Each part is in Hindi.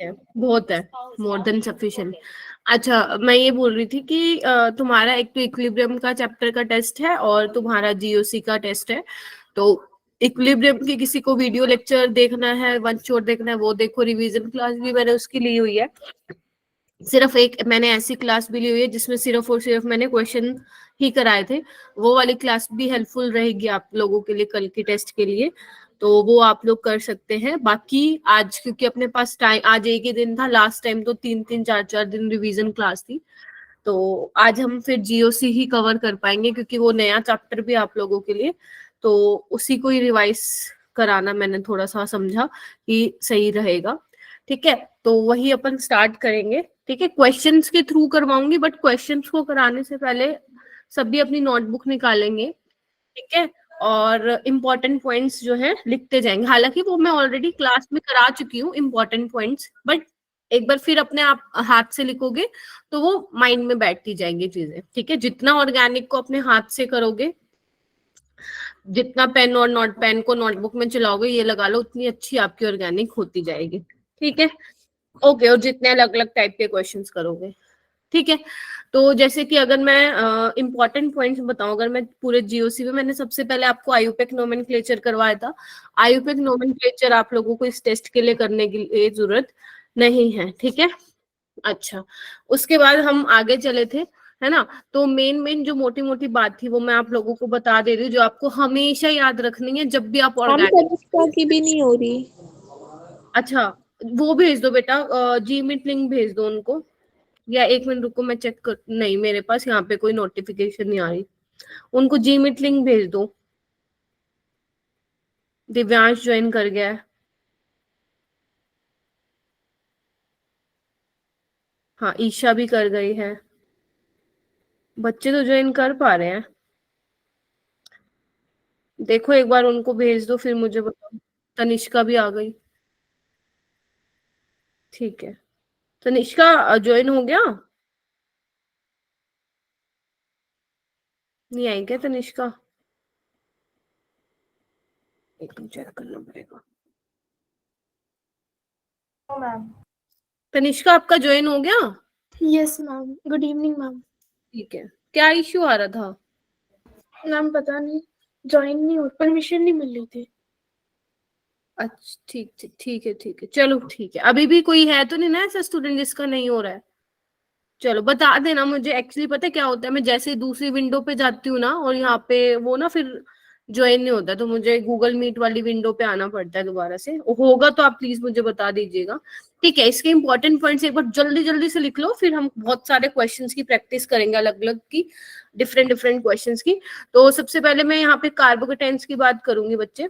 है, बहुत है, मोर देन सफिशिएंट। अच्छा, मैं ये बोल रही थी कि तुम्हारा एक तो इक्विलिब्रियम का चैप्टर का टेस्ट है और तुम्हारा जीओसी का टेस्ट है। तो इक्विलिब्रियम की किसी को वीडियो लेक्चर देखना है, वन शॉट देखना है, वो देखो। रिवीजन क्लास भी मैंने उसकी ली हुई है। सिर्फ एक मैंने ऐसी क्लास भी ली हुई है जिसमें सिर्फ और सिर्फ मैंने क्वेश्चन ही कराए थे। वो वाली क्लास भी हेल्पफुल रहेगी आप लोगों के लिए कल के टेस्ट के लिए, तो वो आप लोग कर सकते हैं। बाकी आज क्योंकि अपने पास टाइम, आज एक ही दिन था, लास्ट टाइम तो 3-3 4-4 दिन रिवीजन क्लास थी, तो आज हम फिर जीओसी ही कवर कर पाएंगे क्योंकि वो नया चैप्टर भी आप लोगों के लिए, तो उसी को ही रिवाइज कराना मैंने थोड़ा सा समझा कि सही रहेगा। ठीक है, तो वही अपन स्टार्ट करेंगे। ठीक है, क्वेश्चंस के थ्रू करवाऊंगी, बट क्वेश्चंस को कराने से पहले सभी अपनी नोटबुक निकालेंगे। ठीक है, और इम्पोर्टेंट पॉइंट्स जो है लिखते जाएंगे। हालांकि वो मैं ऑलरेडी क्लास में करा चुकी हूँ इम्पोर्टेंट पॉइंट्स, बट एक बार फिर अपने आप हाथ से लिखोगे तो वो माइंड में बैठती जाएंगी चीजें। ठीक है, जितना ऑर्गेनिक को अपने हाथ से करोगे, जितना पेन और नोट पेन को नोटबुक में चलाओगे, ये लगा लो, उतनी अच्छी आपकी ऑर्गेनिक होती जाएगी। ठीक है, ओके। और जितने अलग अलग टाइप के क्वेश्चंस करोगे। ठीक है, तो जैसे कि अगर मैं इंपॉर्टेंट पॉइंट्स बताऊं, अगर मैं पूरे जीओसी में, मैंने सबसे पहले आपको आयुपेक नोमेनक्लेचर करवाया था। आयुपेक नोमेनक्लेचर आप लोगों को इस टेस्ट के लिए करने की जरूरत नहीं है। ठीक है, अच्छा, उसके बाद हम आगे चले थे, है ना। तो मेन मेन जो मोटी मोटी बात थी वो मैं आप लोगों को बता दे रही हूँ, जो आपको हमेशा याद रखनी है जब भी आप ऑर्गेनिक। की भी नहीं हो रही। अच्छा, वो भेज दो बेटा, जीमीट लिंक भेज दो उनको, या 1 मिनट रुको, मैं चेक कर, नहीं मेरे पास यहाँ पे कोई नोटिफिकेशन नहीं आ रही। उनको जीमीट लिंक भेज दो। दिव्यांश ज्वाइन कर गया है, हाँ ईशा भी कर गई है। बच्चे तो ज्वाइन कर पा रहे हैं, देखो एक बार उनको भेज दो फिर मुझे बताओ। तनिष्का भी आ गई, ठीक है। तनिष्का ज्वाइन हो गया, नहीं आई क्या तनिष्का? एक मिनट चेक करना पड़ेगा। मैम। तनिष्का आपका ज्वाइन हो गया? Yes ma'am, good evening ma'am. ठीक है, क्या इश्यू आ रहा था? मैम पता नहीं, ज्वाइन नहीं हो, परमिशन नहीं मिल रही थी। अच्छा ठीक ठीक ठीक है, ठीक है, चलो ठीक है। अभी भी कोई है तो नहीं ना ऐसा स्टूडेंट जिसका नहीं हो रहा है? चलो बता देना मुझे। एक्चुअली पता है क्या होता है, मैं जैसे दूसरी विंडो पे जाती हूँ ना, और यहाँ पे वो ना फिर ज्वाइन नहीं होता, तो मुझे गूगल मीट वाली विंडो पे आना पड़ता है दोबारा से। होगा तो आप प्लीज मुझे बता दीजिएगा। ठीक है, इसके इंपॉर्टेंट पॉइंट्स एक बार जल्दी जल्दी से लिख लो, फिर हम बहुत सारे क्वेश्चंस की प्रैक्टिस करेंगे, अलग अलग की, डिफरेंट डिफरेंट क्वेश्चंस की। तो सबसे पहले मैं यहाँ पे कार्बोकेटाइंस की बात करूंगी बच्चे।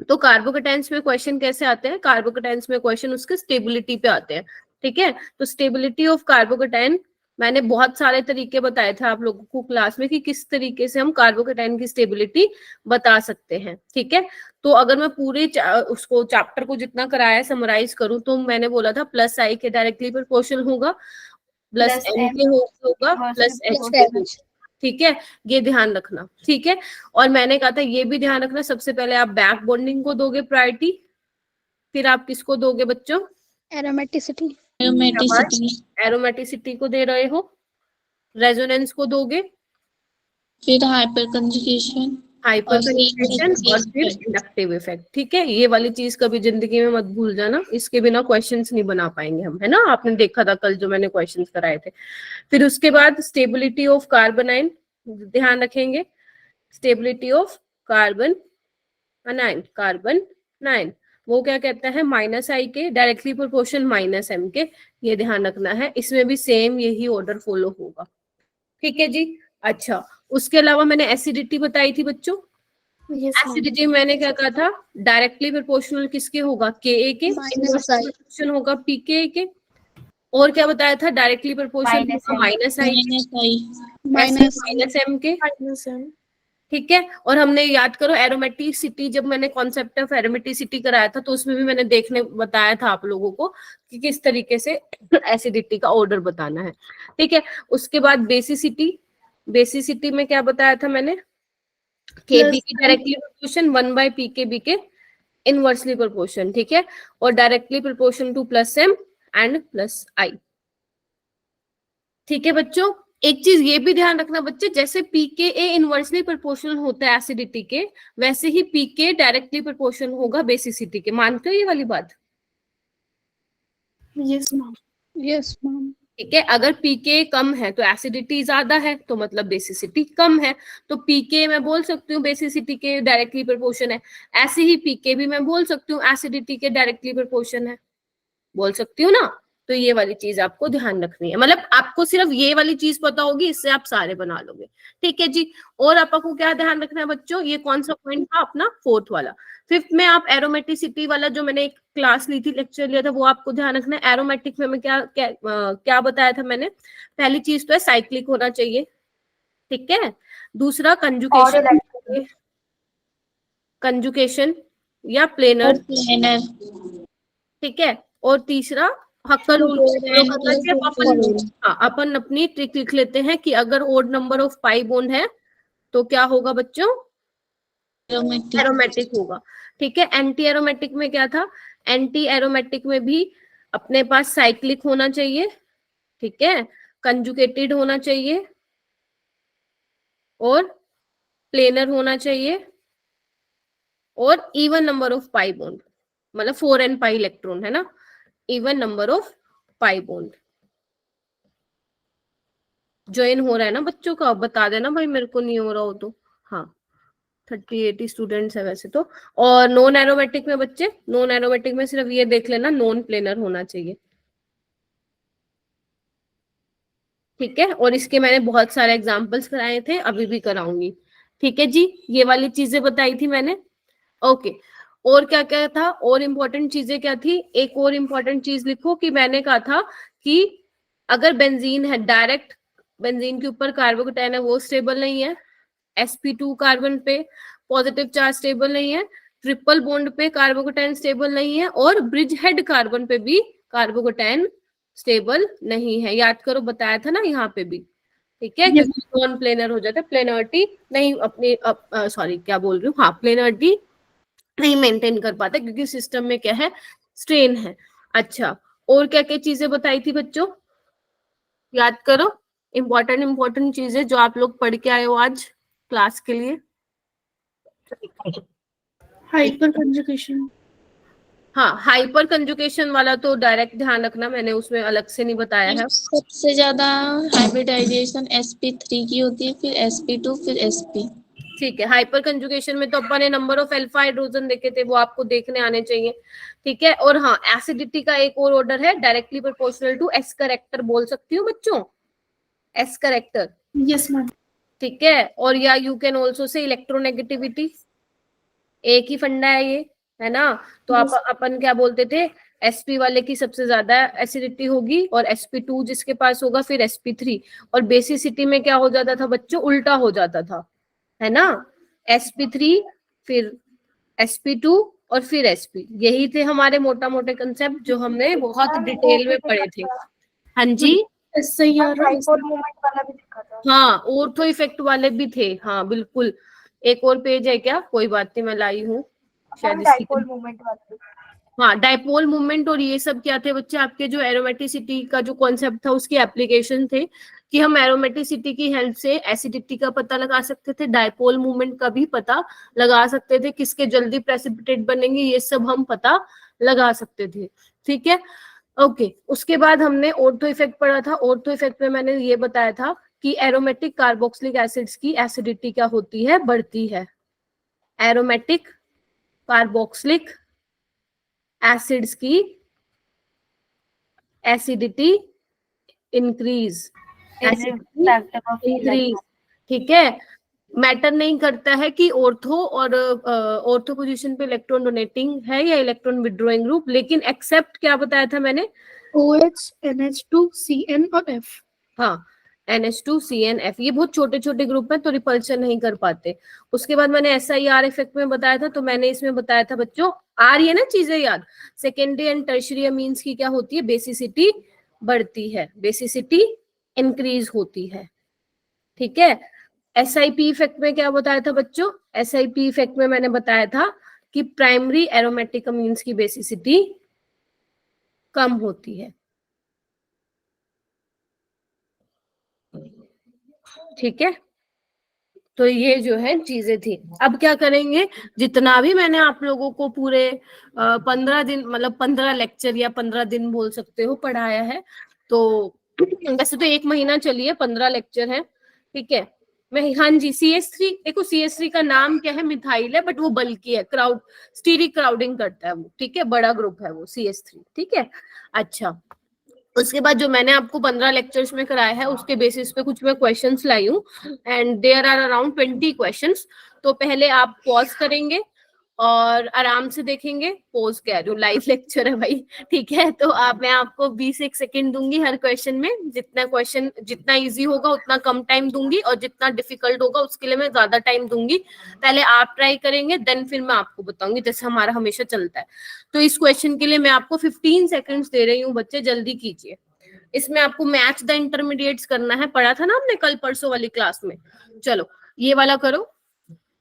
तो कार्बोकेटाइंस में क्वेश्चन कैसे आते हैं? कार्बोकेटाइंस में क्वेश्चन उसके स्टेबिलिटी पे आते हैं। ठीक है, तो स्टेबिलिटी ऑफ कार्बोकेटाइन, मैंने बहुत सारे तरीके बताए थे आप लोगों को क्लास में कि किस तरीके से हम कार्बोकेटाइन की स्टेबिलिटी बता सकते हैं। ठीक है, तो अगर मैं पूरे उसको चैप्टर को जितना कराया समराइज करूं, तो मैंने बोला था प्लस आई के डायरेक्टली प्रोपोर्शनल होगा, प्लस एम के होगा, प्लस एच के होगा। ठीक है, ये ध्यान रखना। ठीक है, और मैंने कहा था ये भी ध्यान रखना, सबसे पहले आप बैक बॉन्डिंग को दोगे प्रायोरिटी, फिर आप किसको दोगे बच्चों? एरोमेटिसिटी। एरोमेटिसिटी को दे रहे हो, रेजोनेंस को दोगे, फिर हाइपर कंजुगेशन, हाइपर कंजुगेशन, और फिर इंडक्टिव इफेक्ट। ठीक है, ये वाली चीज कभी जिंदगी में मत भूल जाना, इसके बिना क्वेश्चंस नहीं बना पाएंगे हम, है ना। आपने देखा था कल जो मैंने क्वेश्चंस कराए थे। फिर उसके बाद स्टेबिलिटी ऑफ कार्बोनाइन ध्यान रखेंगे, stability of carbon anion, carbon 9, वो क्या कहता है? माइनस आई के डायरेक्टली प्रोपोर्शनल माइनस एम के, ये ध्यान रखना है। इसमें भी सेम यही ऑर्डर फॉलो होगा। ठीक है जी, अच्छा। उसके अलावा मैंने एसिडिटी बताई थी बच्चों। एसिडिटी मैंने क्या कहा था? डायरेक्टली प्रोपोर्शनल किसके होगा? के ए के, प्रोपोर्शनल होगा पी के। और क्या बताया था? डायरेक्टली प्रोपोर्शनल होगा माइनस आई, माइनस एम के। ठीक है, और हमने याद करो एरोमेटिसिटी, जब मैंने कॉन्सेप्ट ऑफ एरोमेटिसिटी कराया था तो उसमें भी मैंने देखने बताया था आप लोगों को कि किस तरीके से एसिडिटी का ऑर्डर बताना है। ठीक है, उसके बाद बेसिसिटी, बेसिसिटी में क्या बताया था मैंने? के बी की डायरेक्टली प्रोपोर्शन 1/p के बी के इनवर्सली प्रोपोर्शन, ठीक है, और directly proportion to plus M and plus I. ठीक है बच्चों, एक चीज ये भी ध्यान रखना बच्चे, जैसे pKa इनवर्सली प्रोपोर्शनल होता है एसिडिटी के, वैसे ही pK डायरेक्टली प्रोपोर्शनल होगा बेसिसिटी के। मानते हो ये वाली बात? Yes ma'am. Yes ma'am. ठीक है, अगर pK कम है तो एसिडिटी ज्यादा है, तो मतलब बेसिसिटी कम है। तो pK मैं बोल सकती हूँ बेसिसिटी के डायरेक्टली प्रोपोर्शन है, ऐसे ही pK भी मैं बोल सकती हूँ एसिडिटी के डायरेक्टली प्रोपोर्शन है, बोल सकती हूँ ना। तो ये वाली चीज आपको ध्यान रखनी है, मतलब आपको सिर्फ ये वाली चीज पता होगी, इससे आप सारे बना लोगे। ठीक है जी, और आपको क्या ध्यान रखना है बच्चों, ये कौन सा पॉइंट था अपना, फोर्थ वाला। फिफ्थ में आप एरोमेटिसिटी वाला जो मैंने एक क्लास ली थी, लेक्चर लिया था, वो आपको ध्यान रखना है। एरोमेटिक में मैं क्या बताया था मैंने, पहली चीज तो है साइक्लिक होना चाहिए, ठीक है, दूसरा कंजुकेशन, कंजुकेशन या प्लेनर, ठीक है, और तीसरा हक्कर रूल करना चाहिए। अपन अपनी ट्रिक लिख लेते हैं कि अगर odd number of pi bond है तो क्या होगा बच्चों, एरोमेटिक होगा। ठीक है, एंटी एरोमेटिक में क्या था, एंटी एरोमेटिक में भी अपने पास साइक्लिक होना चाहिए, ठीक है, कंजुकेटेड होना चाहिए और प्लेनर होना चाहिए और even number of pi bond, मतलब 4n पाई इलेक्ट्रॉन है ना, even number of pi bond. Join हो रहा है ना बच्चों का, बता देना भाई मेरे को नहीं हो रहा हो तो। हाँ 30-80 स्टूडेंट्स है वैसे तो। और नॉन एरोमेटिक में बच्चे, नॉन एरोमेटिक में सिर्फ ये देख लेना नॉन प्लेनर होना चाहिए, ठीक है, और इसके मैंने बहुत सारे एग्जांपल्स कराए थे, अभी भी कराऊंगी। ठीक है जी, ये वाली चीजें बताई थी मैंने। ओके, और क्या क्या था, और इम्पोर्टेंट चीजें क्या थी, एक और इम्पोर्टेंट चीज लिखो कि मैंने कहा था कि अगर बेंजीन है, डायरेक्ट बेंजीन के ऊपर कार्बोकेटाइन है वो स्टेबल नहीं है, sp2 कार्बन पे पॉजिटिव चार्ज स्टेबल नहीं है, ट्रिपल बॉन्ड पे कार्बोकेटाइन स्टेबल नहीं है, और ब्रिज हेड कार्बन पे भी कार्बोकेटाइन स्टेबल नहीं है। याद करो, बताया था ना यहाँ पे भी, ठीक है, क्योंकि नॉन प्लेनर हो जाता है, प्लेनरिटी नहीं अपनी, सॉरी क्या बोल रही हूँ, हाँ प्लेनरिटी नहीं मेंटेन कर पाता क्योंकि सिस्टम में क्या है, स्ट्रेन है। अच्छा, और क्या क्या चीजें बताई थी बच्चों, याद करो, इंपॉर्टेंट चीजें जो आप लोग पढ़ के आए हो आज क्लास के लिए। Hyper conjugation. हाँ, हाइपर कंजुगेशन वाला तो डायरेक्ट ध्यान रखना, मैंने उसमें अलग से नहीं बताया है। सबसे ज्यादा हाइब्रिडाइजेशन sp3 की होती है, फिर sp2, फिर sp। ठीक है, हाइपर कंजुगेशन में तो अपन ने नंबर ऑफ अल्फा हाइड्रोजन देखे थे, वो आपको देखने आने चाहिए, ठीक है। और हाँ, एसिडिटी का एक और ऑर्डर है, directly proportional to S character, बोल सकती हूँ बच्चों, एस करेक्टर। Yes ma'am. ठीक है, और या you can also say electronegativity, एक ही फंडा है ये, है ना। तो अपन क्या बोलते थे, sp वाले की सबसे ज्यादा एसिडिटी होगी और sp2 जिसके पास होगा, फिर sp3, और बेसिसिटी में क्या हो जाता था बच्चों, उल्टा हो जाता था, है ना, sp3 फिर sp2 और फिर sp, यही थे हमारे मोटा मोटे कंसेप्ट जो हमने बहुत डिटेल में पढ़े थे। हाँ जी, हाँ ऑर्थो इफेक्ट वाले भी थे, हाँ बिल्कुल। एक और पेज है क्या, कोई बात नहीं मैं लाई हूँ शायद, डाइपोल मूवमेंट वाले। हाँ, डाइपोल मूवमेंट और ये सब क्या थे बच्चे, आपके जो एरोमेटिसिटी का जो कॉन्सेप्ट था उसकी एप्लीकेशन थे, कि हम एरोमेटिसिटी की हेल्प से एसिडिटी का पता लगा सकते थे, डाइपोल मूवमेंट का भी पता लगा सकते थे, किसके जल्दी प्रेसिपिटेट बनेंगे ये सब हम पता लगा सकते थे, ठीक है। ओके, उसके बाद हमने ऑर्थो इफेक्ट पढ़ा था। ऑर्थो इफेक्ट में मैंने ये बताया था कि एरोमेटिक कार्बोक्सिलिक एसिड्स की एसिडिटी क्या होती है, बढ़ती है। एरोमेटिक कार्बोक्सिलिक एसिड्स की एसिडिटी इंक्रीज, इंक्रीज, ठीक है। मैटर नहीं करता है कि ऑर्थो और ऑर्थो पोजीशन पे इलेक्ट्रॉन डोनेटिंग है या इलेक्ट्रॉन विड्रॉइंग ग्रुप, लेकिन एक्सेप्ट क्या बताया था मैंने, OH, NH2, CN और F। हाँ, NH2 CNF, ये बहुत छोटे छोटे ग्रुप है तो रिपल्शन नहीं कर पाते। उसके बाद मैंने SIR इफेक्ट में बताया था, तो मैंने इसमें बताया था बच्चों, आ रही है ना चीजें याद, सेकेंडरी एंड टर्शियरी अमीन्स की क्या होती है, बेसिसिटी बढ़ती है, बेसिसिटी इंक्रीज होती है, ठीक है। SIP इफेक्ट में क्या बताया था बच्चों, SIP इफेक्ट में मैंने बताया था कि प्राइमरी एरोमेटिक अमीन्स की बेसिसिटी कम होती है। ठीक है, तो ये जो है चीजें थी। अब क्या करेंगे, जितना भी मैंने आप लोगों को पूरे 15 दिन, मतलब 15 लेक्चर या 15 दिन बोल सकते हो पढ़ाया है, तो वैसे तो 1 महीना चलिए, 15 लेक्चर है, ठीक है। मैं, हाँ जी, CS3, देखो CS3 का नाम क्या है, मिथाइल है, बट वो बल्कि है, क्राउड स्टीरिक क्राउडिंग करता है वो, ठीक है, बड़ा ग्रुप है वो CS3, ठीक है। अच्छा, उसके बाद जो मैंने आपको 15 लेक्चर्स में कराया है उसके बेसिस पे कुछ मैं क्वेश्चंस लाई हूँ, and there are around 20 questions. तो पहले आप पॉज करेंगे और आराम से देखेंगे, पॉज कह रही हूँ, लाइव लेक्चर है भाई, ठीक है। तो मैं आपको 20 सेकंड दूंगी हर क्वेश्चन में, जितना इजी होगा उतना कम टाइम दूंगी, और जितना डिफिकल्ट होगा उसके लिए मैं ज्यादा टाइम दूंगी। पहले आप ट्राई करेंगे, देन फिर मैं आपको बताऊंगी, जैसे हमारा हमेशा चलता है। तो इस क्वेश्चन के लिए मैं आपको 15 सेकंड्स दे रही हूँ, बच्चे जल्दी कीजिए। इसमें आपको मैच द इंटरमीडिएट्स करना है, पढ़ा था ना हमने कल परसों वाली क्लास में। चलो ये वाला करो,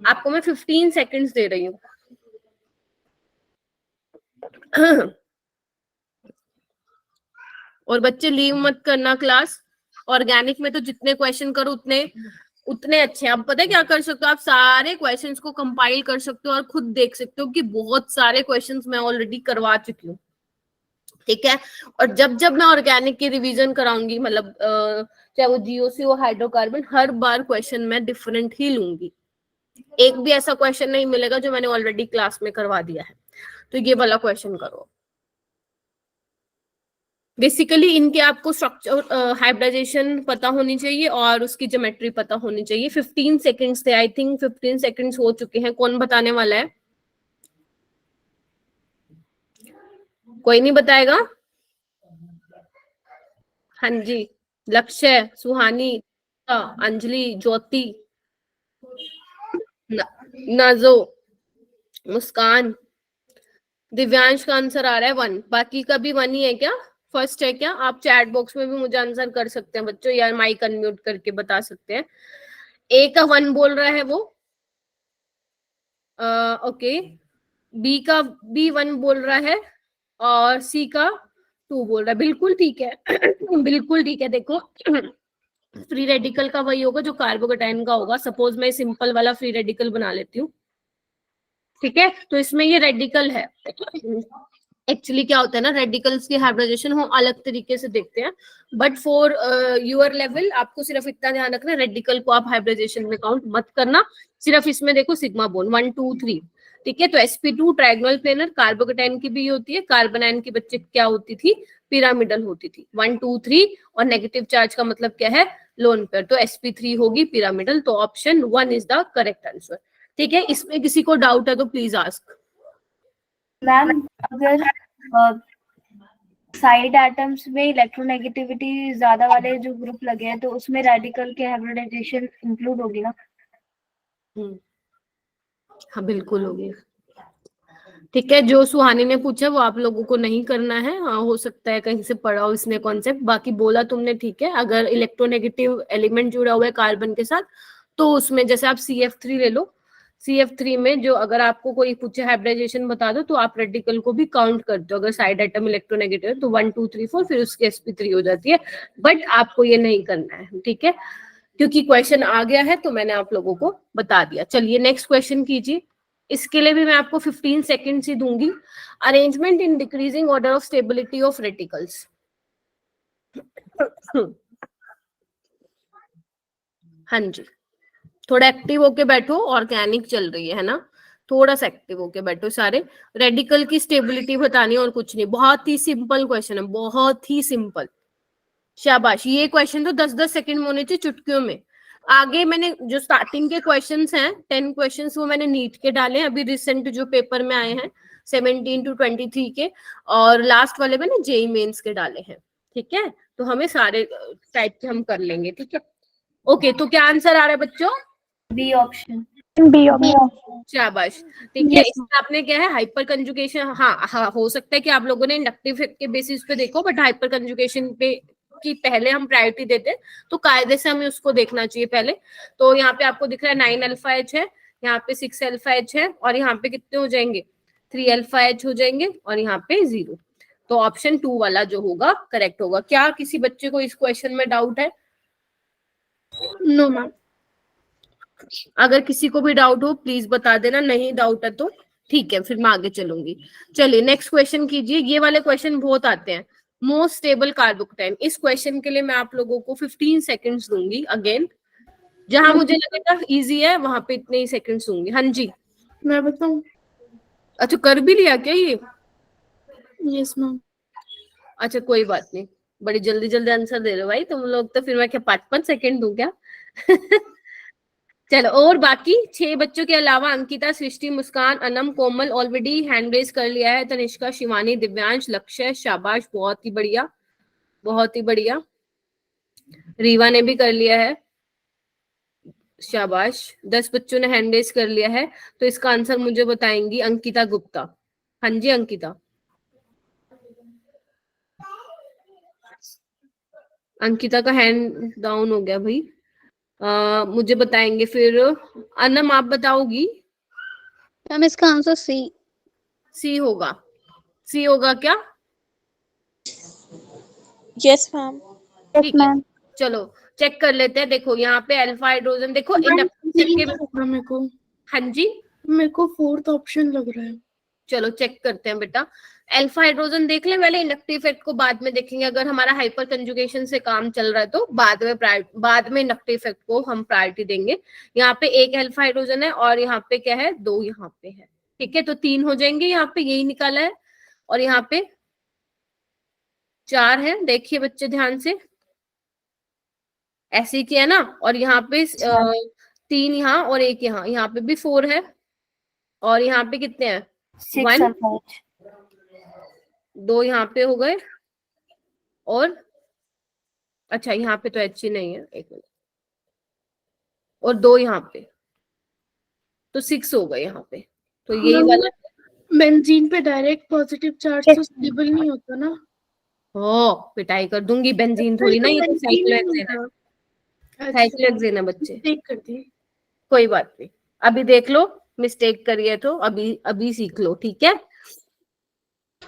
आपको मैं 15 सेकंड्स दे रही हूँ। और बच्चे लीव मत करना क्लास। ऑर्गेनिक में तो जितने क्वेश्चन करो उतने अच्छे हैं। आप पता है क्या कर सकते हो, आप सारे क्वेश्चंस को कंपाइल कर सकते हो और खुद देख सकते हो कि बहुत सारे क्वेश्चंस मैं ऑलरेडी करवा चुकी हूँ, ठीक है। और जब जब मैं ऑर्गेनिक की रिवीजन कराऊंगी, मतलब चाहे वो जीओसी हो, हाइड्रोकार्बन, हर बार क्वेश्चन मैं डिफरेंट ही लूंगी। एक भी ऐसा क्वेश्चन नहीं मिलेगा जो मैंने ऑलरेडी क्लास में करवा दिया है। तो ये वाला क्वेश्चन करो। बेसिकली इनके आपको स्ट्रक्चर, हाइब्रिडाइजेशन पता होनी चाहिए और उसकी ज्योमेट्री पता होनी चाहिए। 15 सेकंड्स थे, आई थिंक 15 सेकंड्स हो चुके हैं। कौन बताने वाला है? कोई नहीं बताएगा? हाँ जी, लक्ष्य, सुहानी, अंजलि, ज्योति, नाजो, मुस्कान, दिव्यांश का आंसर आ रहा है 1। बाकी का भी 1 ही है क्या? फर्स्ट है क्या? आप चैट बॉक्स में भी मुझे आंसर कर सकते हैं बच्चों, या माइक अनम्यूट करके बता सकते हैं। ए का 1 बोल रहा है वो, ओके। बी का भी 1 बोल रहा है, और सी का 2 बोल रहा है। बिल्कुल ठीक है। बिल्कुल ठीक है। देखो फ्री रेडिकल का वही होगा जो कार्बोकेटाइन का होगा। सपोज मैं सिंपल वाला फ्री रेडिकल बना लेती हूँ, ठीक है। तो इसमें ये रेडिकल है। एक्चुअली क्या होता है ना, रेडिकल्स की हाइब्रिडाइजेशन हम अलग तरीके से देखते हैं, बट फॉर योर लेवल आपको सिर्फ इतना ध्यान रखना, रेडिकल को आप हाइब्रिडाइजेशन में काउंट मत करना। सिर्फ इसमें देखो सिग्मा बोन 1 2 3, ठीक है। तो sp2 ट्रायगोनल प्लेनर, कार्बोकेटाइन की भी होती है, कार्बोनाइन की बच्चे क्या होती थी? पिरामिडल होती थी। 1 2 3, और नेगेटिव चार्ज का मतलब क्या है? Lone pair. तो sp3 होगी पिरामिडल। तो option 1 is the correct answer, ठीक है। इसमें किसी को डाउट है तो प्लीज आस्क। मैम, अगर साइड एटम्स में इलेक्ट्रोनेगेटिविटी ज्यादा वाले जो ग्रुप लगे हैं तो उसमें रेडिकल के हाइब्रिडाइजेशन इंक्लूड होगी ना? हाँ बिल्कुल होगी, ठीक है। जो सुहानी ने पूछा वो आप लोगों को नहीं करना है। हाँ, हो सकता है कहीं से पढ़ा हो इसने कॉन्सेप्ट, बाकी बोला तुमने ठीक है। अगर इलेक्ट्रोनेगेटिव एलिमेंट जुड़ा हुआ है कार्बन के साथ, तो उसमें जैसे आप CF3 ले लो, CF3 में जो अगर आपको कोई पूछे हाइब्रिडाइजेशन बता दो, तो आप रेडिकल को भी काउंट करते हो। अगर साइड एटम इलेक्ट्रोनेगेटिव है तो 1 2 3 4, फिर उसकी sp3 हो जाती है। बट आपको ये नहीं करना है, ठीक है, क्योंकि क्वेश्चन आ गया है तो मैंने आप लोगों को बता दिया। चलिए नेक्स्ट क्वेश्चन कीजिए। इसके लिए भी मैं आपको 15 सेकेंड्स ही दूंगी। Arrangement in decreasing order of stability of reticles. हाँ जी, थोड़ा एक्टिव होके बैठो, ऑर्गेनिक चल रही है ना, थोड़ा सा एक्टिव होके बैठो सारे। रेडिकल की स्टेबिलिटी बतानी और कुछ नहीं, बहुत ही सिंपल क्वेश्चन है, बहुत ही सिंपल। शाबाश, ये क्वेश्चन तो 10-10 सेकंड में होने चाहिए, चुटकियों में। आगे मैंने जो स्टार्टिंग के क्वेश्चंस हैं 10 क्वेश्चंस, वो मैंने नीट के डाले हैं, अभी रिसेंट जो पेपर में आए हैं 17 to 23 के, और लास्ट वाले मैंने जेई मेंस के डाले हैं, ठीक है। तो हमें सारे टाइप के हम कर लेंगे, ठीक है। ओके, तो क्या आंसर आ रहा है बच्चों? B option. शाबाश, ठीक है। इसमें आपने क्या है, हाइपर कंजुगेशन। हाँ, हो सकता है कि आप लोगों ने इंडक्टिव के बेसिस पे देखो, बट हाइपर कंजुगेशन पे की पहले हम प्रायोरिटी देते हैं, तो कायदे से हमें उसको देखना चाहिए पहले। तो यहाँ पे आपको दिख रहा है 9 अल्फा H है, यहाँ पे 6 अल्फा एच है और यहाँ पे कितने हो जाएंगे 3 अल्फा एच हो जाएंगे और यहाँ पे 0। तो ऑप्शन 2 वाला जो होगा करेक्ट होगा। क्या किसी बच्चे को इस क्वेश्चन में डाउट है? No ma'am. अगर किसी को भी डाउट हो प्लीज बता देना, नहीं डाउट है तो ठीक है, फिर मैं आगे चलूंगी। चलिए नेक्स्ट क्वेश्चन कीजिए। ये वाले क्वेश्चन बहुत आते हैं। मोस्ट स्टेबल कार्बोकेटाइन, इस क्वेश्चन के लिए मैं आप लोगों को 15 सेकंड्स दूंगी। अगेन जहां मुझे लगेगा इजी है वहां पे इतने ही सेकंड्स दूंगी। हाँ जी, मैं बताऊं? अच्छा कर भी लिया क्या ये? Yes ma'am. अच्छा कोई बात नहीं, बड़ी जल्दी जल्दी आंसर दे रहे हो भाई तुम लोग, तो फिर मैं क्या 5-5 सेकंड दूं क्या? चलो, और बाकी 6 बच्चों के अलावा अंकिता, सृष्टि, मुस्कान, अनम, कोमल ऑलरेडी हैंड रेज कर लिया है। तनिष्का, शिवानी, दिव्यांश, लक्ष्य, शाबाश, बहुत ही बढ़िया, बहुत ही बढ़िया। रीवा ने भी कर लिया है, शाबाश। 10 बच्चों ने हैंड रेज कर लिया है। तो इसका आंसर मुझे बताएंगी अंकिता गुप्ता। हाँ जी अंकिता, अंकिता का हैंड डाउन हो गया भाई। मुझे बताएंगे फिर। अनम आप बताओगी? मैम इसका आंसर सी। सी होगा, सी होगा क्या? Yes ma'am. ठीक है, चलो चेक कर लेते हैं। देखो यहाँ पे अल्फा हाइड्रोजन, देखो इंडक्टिव के। मेरे को हाँ जी, मेरे को फोर्थ ऑप्शन लग रहा है। चलो चेक करते हैं बेटा। अल्फा हाइड्रोजन देख लें पहले, इंडक्टिव इफेक्ट को बाद में देखेंगे। अगर हमारा हाइपर कंजुगेशन से काम चल रहा है तो बाद में इंडक्टिव इफेक्ट को हम प्रायोरिटी देंगे। यहाँ पे 1 अल्फा हाइड्रोजन है और यहाँ पे क्या है 2 यहाँ पे है। ठीक है, तो 3 हो जाएंगे, यहाँ पे यही निकाला है। और यहाँ पे 4 है, देखिए बच्चे ध्यान से, ऐसे ही किया ना। और यहाँ पे 3 यहाँ और 1 यहाँ, यहाँ पे भी 4 है। और यहाँ पे कितने हैं 6 1, अल्फा एच। 2 यहाँ पे हो गए। और अच्छा यहाँ पे तो एच ही नहीं है, एक मिनट, और 2 यहाँ पे, तो 6 हो गए यहाँ पे। तो यही वाला बेंजीन पे डायरेक्ट पॉजिटिव चार्ज तो स्टेबल नहीं होता ना। हो पिटाई कर दूंगी। बेंजीन थोड़ी ना, ये तो साइक्लोहेक्सेन है, साइक्लोहेक्सेन है बच्चे। चेक कर दी। कोई बात नहीं, अभी देख लो, मिस्टेक करी है तो अभी अभी सीख लो, ठीक है?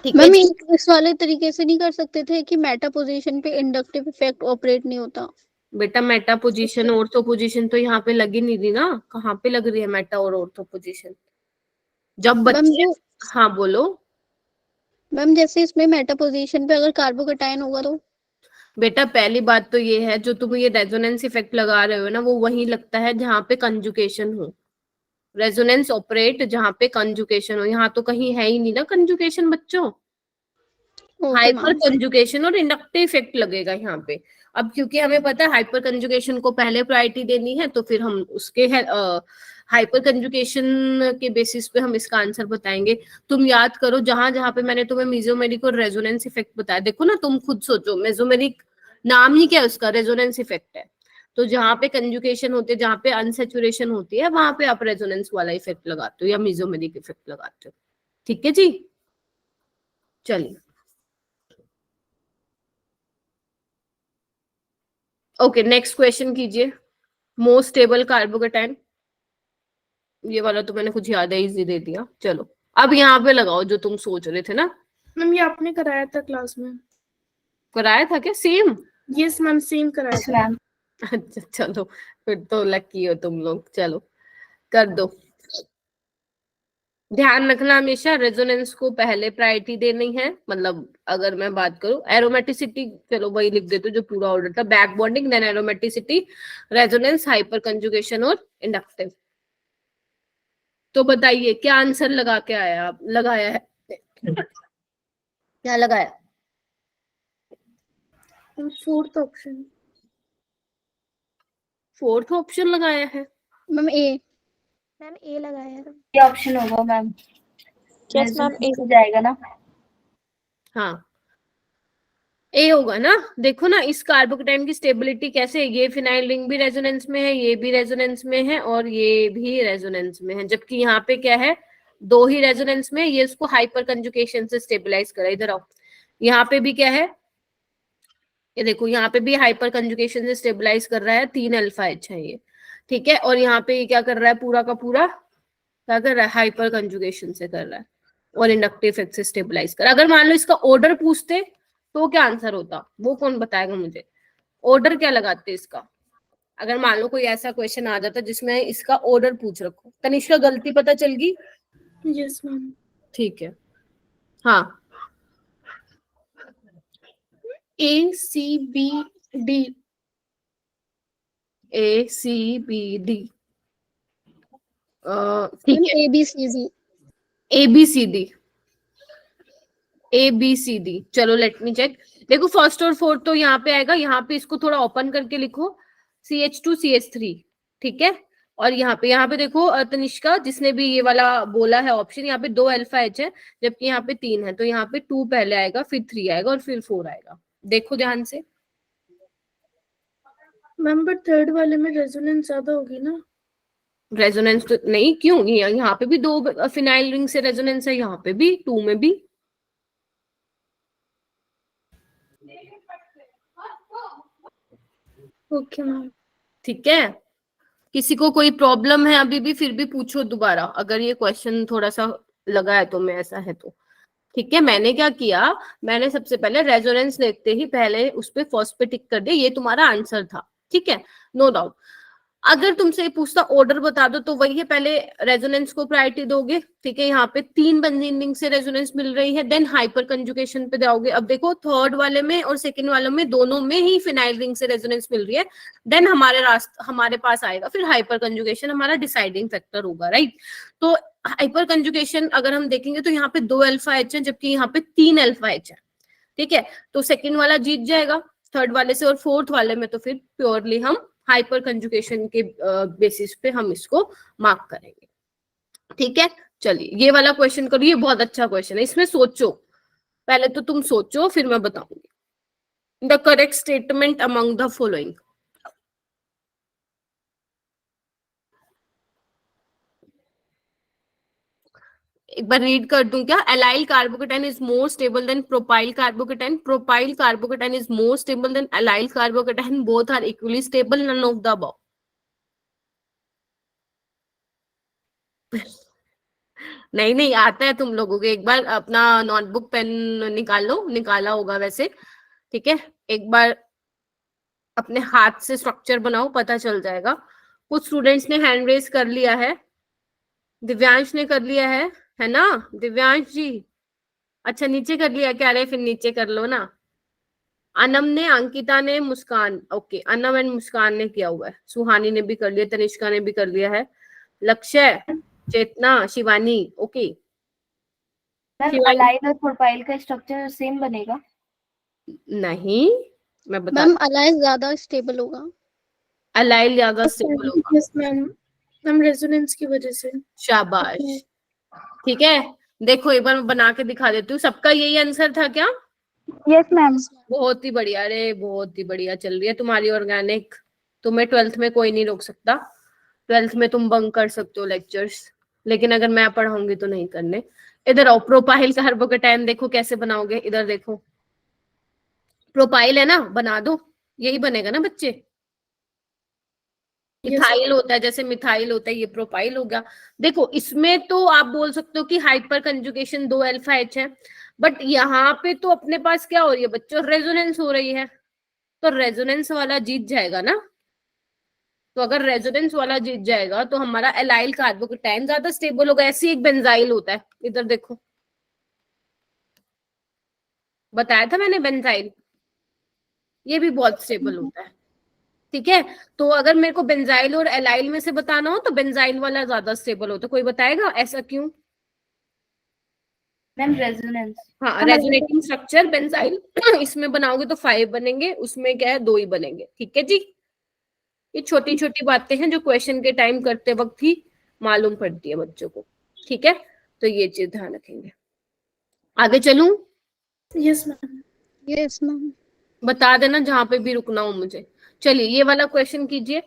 ठीक है मैम जी। इस वाले तरीके से नहीं कर सकते थे कि मेटा पोजीशन पे इंडक्टिव इफेक्ट ऑपरेट नहीं होता? बेटा मेटा पोजीशन ऑर्थो पोजीशन तो यहाँ पे लगी नहीं रही ना, कहाँ पे लग रही है मेटा और ऑर्थो पोजीशन जब बच्चे। हाँ बोलो। मैम जैसे इसमें मेटा पोजीशन पे अगर कार्बोकेटाइन होगा तो? बेटा पहली बात तो ये है, जो तुम ये रेजोनेंस इफेक्ट लगा रहे हो ना, वो वहीं लगता है जहाँ पे कंजुकेशन हो। रेजोनेंस ऑपरेट जहाँ पे कंजुकेशन हो, यहाँ तो कहीं है ही नहीं ना कंजुकेशन बच्चों। हाइपर कंजुगेशन और इंडक्टिव इफेक्ट लगेगा यहाँ पे। अब क्योंकि हमें पता है हाइपर कंजुगेशन को पहले प्रायोरिटी देनी है, तो फिर हम उसके हाइपर कंजुगेशन के बेसिस पे हम इसका आंसर बताएंगे। तुम याद करो जहां जहां पे मैंने तुम्हें मेसोमेरिक और रेजोनेंस इफेक्ट बताया, देखो ना, तुम खुद सोचो, मेसोमेरिक नाम ही क्या है उसका, रेजोनेंस इफेक्ट है। तो जहां पे कंजुगेशन होती है, जहां पे अनसेचुरेशन होती है, वहां पे आप रेजोनेंस वाला इफेक्ट लगाते हो या मेसोमेरिक इफेक्ट लगाते हो। ठीक है जी, चलिए ओके नेक्स्ट क्वेश्चन कीजिए। मोस्ट स्टेबल कार्बोकेटाइन, ये वाला तो मैंने कुछ याद है, इजी दे दिया। चलो अब यहाँ पे लगाओ जो तुम सोच रहे थे ना। मैम ये आपने कराया था क्लास में। कराया था क्या सेम? यस मैम, सेम कराया था। मैम अच्छा चलो, फिर तो लकी हो तुम लोग। चलो कर दो। ध्यान रखना हमेशा रेजोनेंस को पहले प्रायोरिटी देनी है। मतलब अगर मैं बात करूं एरोमेटिसिटी, चलो वही लिख देते जो पूरा ऑर्डर था, back bonding, then aromaticity, resonance, hyperconjugation और इंडक्टिव। तो बताइए क्या आंसर लगा के आया आप, लगाया है क्या लगाया? Fourth option. फोर्थ ऑप्शन लगाया है। मैम ए। मैम ए लगाया है। ये ऑप्शन होगा मैम। यस मैम ए हो जाएगा ना। हाँ ए होगा ना। देखो ना इस कार्बोकेटाइन की स्टेबिलिटी कैसे है, ये फिनाइल रिंग भी रेजोनेंस में है, ये भी रेजोनेंस में है और ये भी रेजोनेंस में है, जबकि यहाँ पे क्या है 2 ही रेजोनेंस में। ये इसको हाइपर कंजुगेशन से स्टेबलाइज करा। इधर आओ, यहाँ पे भी क्या है, ये देखो यहाँ पे भी हाइपर कंजुगेशन से स्टेबलाइज कर रहा है, 3 अल्फा एच है ये। ठीक है, और यहाँ पे ये क्या कर रहा है, पूरा का पूरा क्या कर रहा है, हाइपर कंजुगेशन से कर रहा है और इंडक्टिव इफेक्ट से स्टेबलाइज कर। अगर मान लो इसका ऑर्डर पूछते तो क्या आंसर होता, वो कौन बताएगा मुझे, ऑर्डर क्या लगाते इसका, अगर मान लो कोई ऐसा क्वेश्चन आ जाता जिसमें इसका ऑर्डर पूछ रखो। तनिष्का गलती पता चल गई? Yes ma'am. ठीक है, हाँ। ACBD। ACBD, ठीक है। ABCD। ABCD, ABCD, चलो लेट मी चेक। देखो फर्स्ट और फोर्थ तो यहाँ पे आएगा, यहाँ पे इसको थोड़ा ओपन करके लिखो, CH2CH3, ठीक है। और यहाँ पे देखो तनिष्का जिसने भी ये वाला बोला है ऑप्शन, यहाँ पे 2 अल्फा H है जबकि यहाँ पे 3 है, तो यहाँ पे 2 पहले आएगा, फिर 3 आएगा और फिर 4 आएगा। देखो ध्यान से। मैम बट थर्ड वाले में रेजोनेंस ज्यादा होगी ना? रेजोनेंस तो नहीं, क्यों, यहाँ पे भी 2 फिनाइल रिंग से रेजोनेंस है, यहाँ पे भी 2 में भी। Okay ma'am. ठीक है, किसी को कोई प्रॉब्लम है अभी भी, फिर भी पूछो दोबारा, अगर ये क्वेश्चन थोड़ा सा लगा है तो, मैं ऐसा है तो। ठीक है, मैंने क्या किया, मैंने सबसे पहले रेजोनेंस देखते ही पहले उस पे फर्स्ट पे टिक कर दिया, ये तुम्हारा आंसर था, ठीक है, नो डाउट। अगर तुमसे पूछता ऑर्डर बता दो तो वही है, पहले रेजोनेंस को प्रायोरिटी दोगे, ठीक है। यहाँ पे 3 बेंजीन रिंग से रेजोनेंस मिल रही है, देन हाइपर कंजुगेशन पे जाओगे। अब देखो थर्ड वाले में और सेकंड वाले में दोनों में ही फिनाइल रिंग से रेजोनेंस मिल रही है, देन हमारे पास आएगा फिर हाइपर कंजुगेशन, हमारा डिसाइडिंग फैक्टर होगा, राइट। तो हाइपर कंजुगेशन अगर हम देखेंगे तो यहाँ पे 2 अल्फा H है जबकि यहाँ पे 3 अल्फा H है, ठीक है। तो सेकंड वाला जीत जाएगा थर्ड वाले से, और फोर्थ वाले में तो फिर प्योरली हम हाइपर कंजुगेशन के बेसिस पे हम इसको मार्क करेंगे, ठीक है। चलिए ये वाला क्वेश्चन करो, ये बहुत अच्छा क्वेश्चन है, इसमें सोचो, पहले तो तुम सोचो फिर मैं बताऊंगी। The correct statement among the following. एक बार रीड कर दूं क्या? Allyl carbocation is more stable than propyl carbocation, propyl carbocation is more stable than allyl carbocation, both are equally stable, none of the above. नहीं नहीं आता है तुम लोगों को, एक बार अपना नोटबुक पेन निकाल लो, निकाला होगा वैसे, ठीक है। एक बार अपने हाथ से स्ट्रक्चर बनाओ, पता चल जाएगा। कुछ स्टूडेंट्स ने हैंड रेज कर लिया है, दिव्यांश ने कर लिया है ना दिव्यांश जी? अच्छा नीचे कर लिया क्या? अरे फिर नीचे कर लो ना। अनम ने, अंकिता ने, मुस्कान, ओके, अनम एंड मुस्कान ने किया हुआ है, सुहानी ने भी कर लिया, तनिष्का ने भी कर लिया है, लक्ष्य, चेतना, शिवानी, ओके। मैम अलाइन और प्रोपाइल का स्ट्रक्चर सेम बनेगा? नहीं, मैं बता, मैम अलाइन ज्यादा स्टेबल होगा। अलाइल ज्यादा स्टेबल होगा। यस मैम, मैम रेजोनेंस की वजह से। शाबाश, ठीक है। देखो एक बार मैं बना के दिखा देती हूँ। सबका यही आंसर था क्या? Yes ma'am. बहुत ही बढ़िया, अरे बहुत ही बढ़िया चल रही है तुम्हारी ऑर्गेनिक। तुम्हें 12th में कोई नहीं रोक सकता, 12th में तुम बंक कर सकते हो लेक्चर्स, लेकिन अगर मैं पढ़ाऊंगी तो नहीं करने। इधर आओ, प्रोपाइल कार्बोकेटाइन देखो कैसे बनाओगे, इधर देखो, प्रोपाइल है ना, बना दो, यही बनेगा ना बच्चे। मिथाइल होता है, जैसे मिथाइल होता है, ये प्रोपाइल हो गया। देखो इसमें तो आप बोल सकते हो कि हाइपर कंजुगेशन 2 अल्फा H है, बट यहाँ पे तो अपने पास क्या हो रही है बच्चों, रेजोनेंस हो रही है, तो रेजोनेंस वाला जीत जाएगा ना। तो अगर रेजोनेंस वाला जीत जाएगा तो हमारा एलाइल कार्बोकेटाइन ज्यादा स्टेबल होगा। ऐसे एक बेंजाइल होता है, इधर देखो, बताया था मैंने, बेंजाइल ये भी बहुत स्टेबल होता है, ठीक है। तो अगर मेरे को बेंजाइल और एलाइल में से बताना हो तो बेंजाइल वाला ज्यादा स्टेबल होता है। कोई बताएगा ऐसा क्यों? Ma'am resonance. हाँ, रेजोनेटिंग स्ट्रक्चर बेंजाइल इसमें बनाओगे तो 5 बनेंगे, उसमें क्या है 2 ही बनेंगे, ठीक है जी। ये छोटी छोटी बातें हैं जो क्वेश्चन के टाइम करते वक्त ही मालूम पड़ती है बच्चों को, ठीक है। तो ये चीज ध्यान रखेंगे। आगे चलूं? Yes ma'am. Yes ma'am. बता देना जहां पे भी रुकना हो मुझे। चलिए ये वाला क्वेश्चन कीजिए।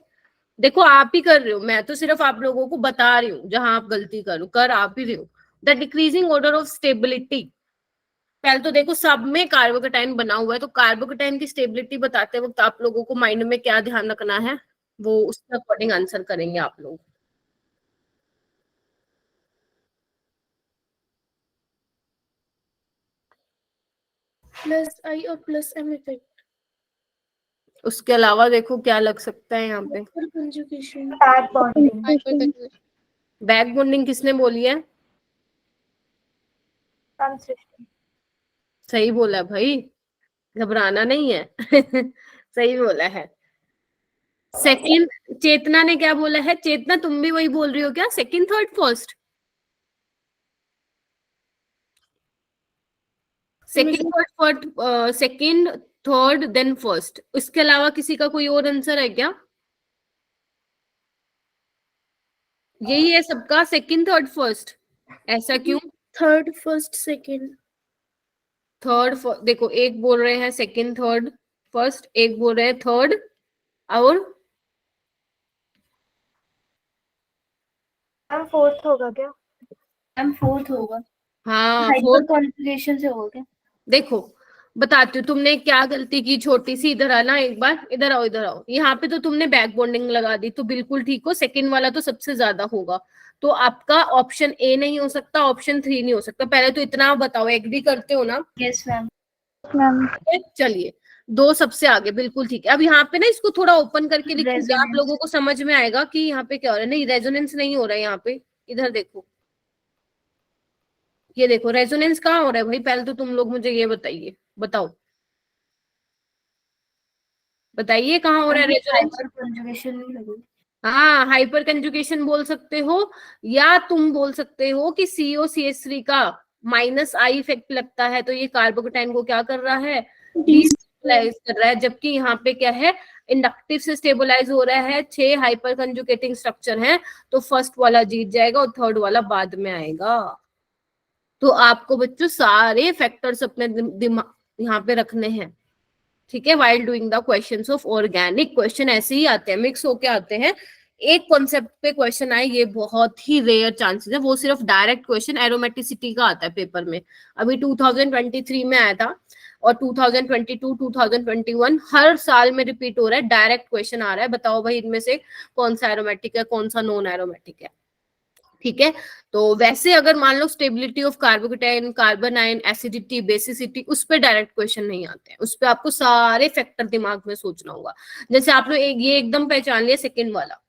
देखो आप ही कर रहे हो, मैं तो सिर्फ आप लोगों को बता रही हूँ, जहां आप गलती करो कर आप ही रहे हो। The decreasing order of stability, पहले तो देखो सब में कार्बोकेटाइन बना हुआ है, तो कार्बोकेटाइन की स्टेबिलिटी बताते वक्त आप लोगों को माइंड में क्या ध्यान रखना है, वो उसके अकॉर्डिंग आंसर करेंगे आप लोग। प्लस आई और प्लस एम इफेक्ट। उसके अलावा देखो क्या लग सकता है यहाँ पे। Conjugation. Back bonding. Hypertension. Back bonding किसने बोली है? कंसिस्टेंट। सही बोला है भाई, घबराना नहीं है। सही बोला है। सेकंड, चेतना ने क्या बोला है? चेतना तुम भी वही बोल रही हो क्या? Second third first? Second third first, second third then first, इसके अलावा किसी का कोई और आंसर है क्या? यही है सबका, सेकंड थर्ड फर्स्ट। ऐसा क्यों? Third first second. थर्ड, देखो एक बोल रहे हैं सेकंड थर्ड फर्स्ट, एक बोल रहे हैं थर्ड, और मैम फोर्थ होगा क्या? मैम फोर्थ होगा। हाँ हाइपर फोर्थ। कॉन्जुगेशन से होगा क्या? देखो बताती हूँ तुमने क्या गलती की, छोटी सी। इधर आना एक बार, इधर आओ इधर आओ। यहाँ पे तो तुमने बैक बॉन्डिंग लगा दी, तो बिल्कुल ठीक हो। सेकंड वाला तो सबसे ज्यादा होगा, तो आपका ऑप्शन ए नहीं हो सकता, ऑप्शन 3 नहीं हो सकता। पहले तो इतना बताओ, एग्री करते हो ना? Yes ma'am. चलिए, दो सबसे आगे, बिल्कुल ठीक है। अब यहाँ पे ना इसको थोड़ा ओपन करके लिखूंगी, आप Resonance। लोगों को समझ में आएगा कि यहाँ पे क्या हो रहा है। नहीं, रेजोनेंस नहीं हो रहा है यहाँ पे, इधर देखो, ये देखो रेजोनेंस कहाँ हो रहा है भाई? पहले तो तुम लोग मुझे ये बताइए, बताओ बताइए कहाँ हो रहा है रेजोनेंस? हाइपर कॉन्जुगेशन नहीं लगेगी। हाँ, हाइपर कंजुगेशन बोल सकते हो, या तुम बोल सकते हो कि COCH3 का माइनस आई इफेक्ट लगता है, तो ये कार्बोकेटाइन को क्या कर रहा है? डिस्टेबलाइज कर रहा है। जबकि यहाँ पे क्या है? इंडक्टिव से स्टेबलाइज हो रहा है। 6 हाइपर कंजुगेटिंग स्ट्रक्चर हैं, तो फर्स्ट वाला जीत जाएगा और थर्ड वाला बाद में आएगा। तो आपको बच्चों सारे फैक्टर्स अपने दिमाग यहाँ पे रखने हैं, ठीक है? While doing the questions of organic, question ऐसे ही आते हैं, मिक्स होके आते हैं। एक कॉन्सेप्ट पे क्वेश्चन आए, ये बहुत ही रेयर चांसेस है, वो सिर्फ डायरेक्ट क्वेश्चन एरोमेटिसिटी का आता है पेपर में। अभी 2023 में आया था, और 2022, 2021 हर साल में रिपीट हो रहा है, डायरेक्ट क्वेश्चन आ रहा है। बताओ भाई इनमें से कौन सा एरोमेटिक है, कौन सा नॉन एरोमेटिक है? ठीक है, तो वैसे अगर मान लो stability of carbocation, carbon ion, acidity, basicity, उस पर डायरेक्ट क्वेश्चन नहीं आते हैं। उस पर आपको सारे फैक्टर दिमाग में सोचना होगा। जैसे आप लोग ये एकदम पहचान लिया, सेकंड वाला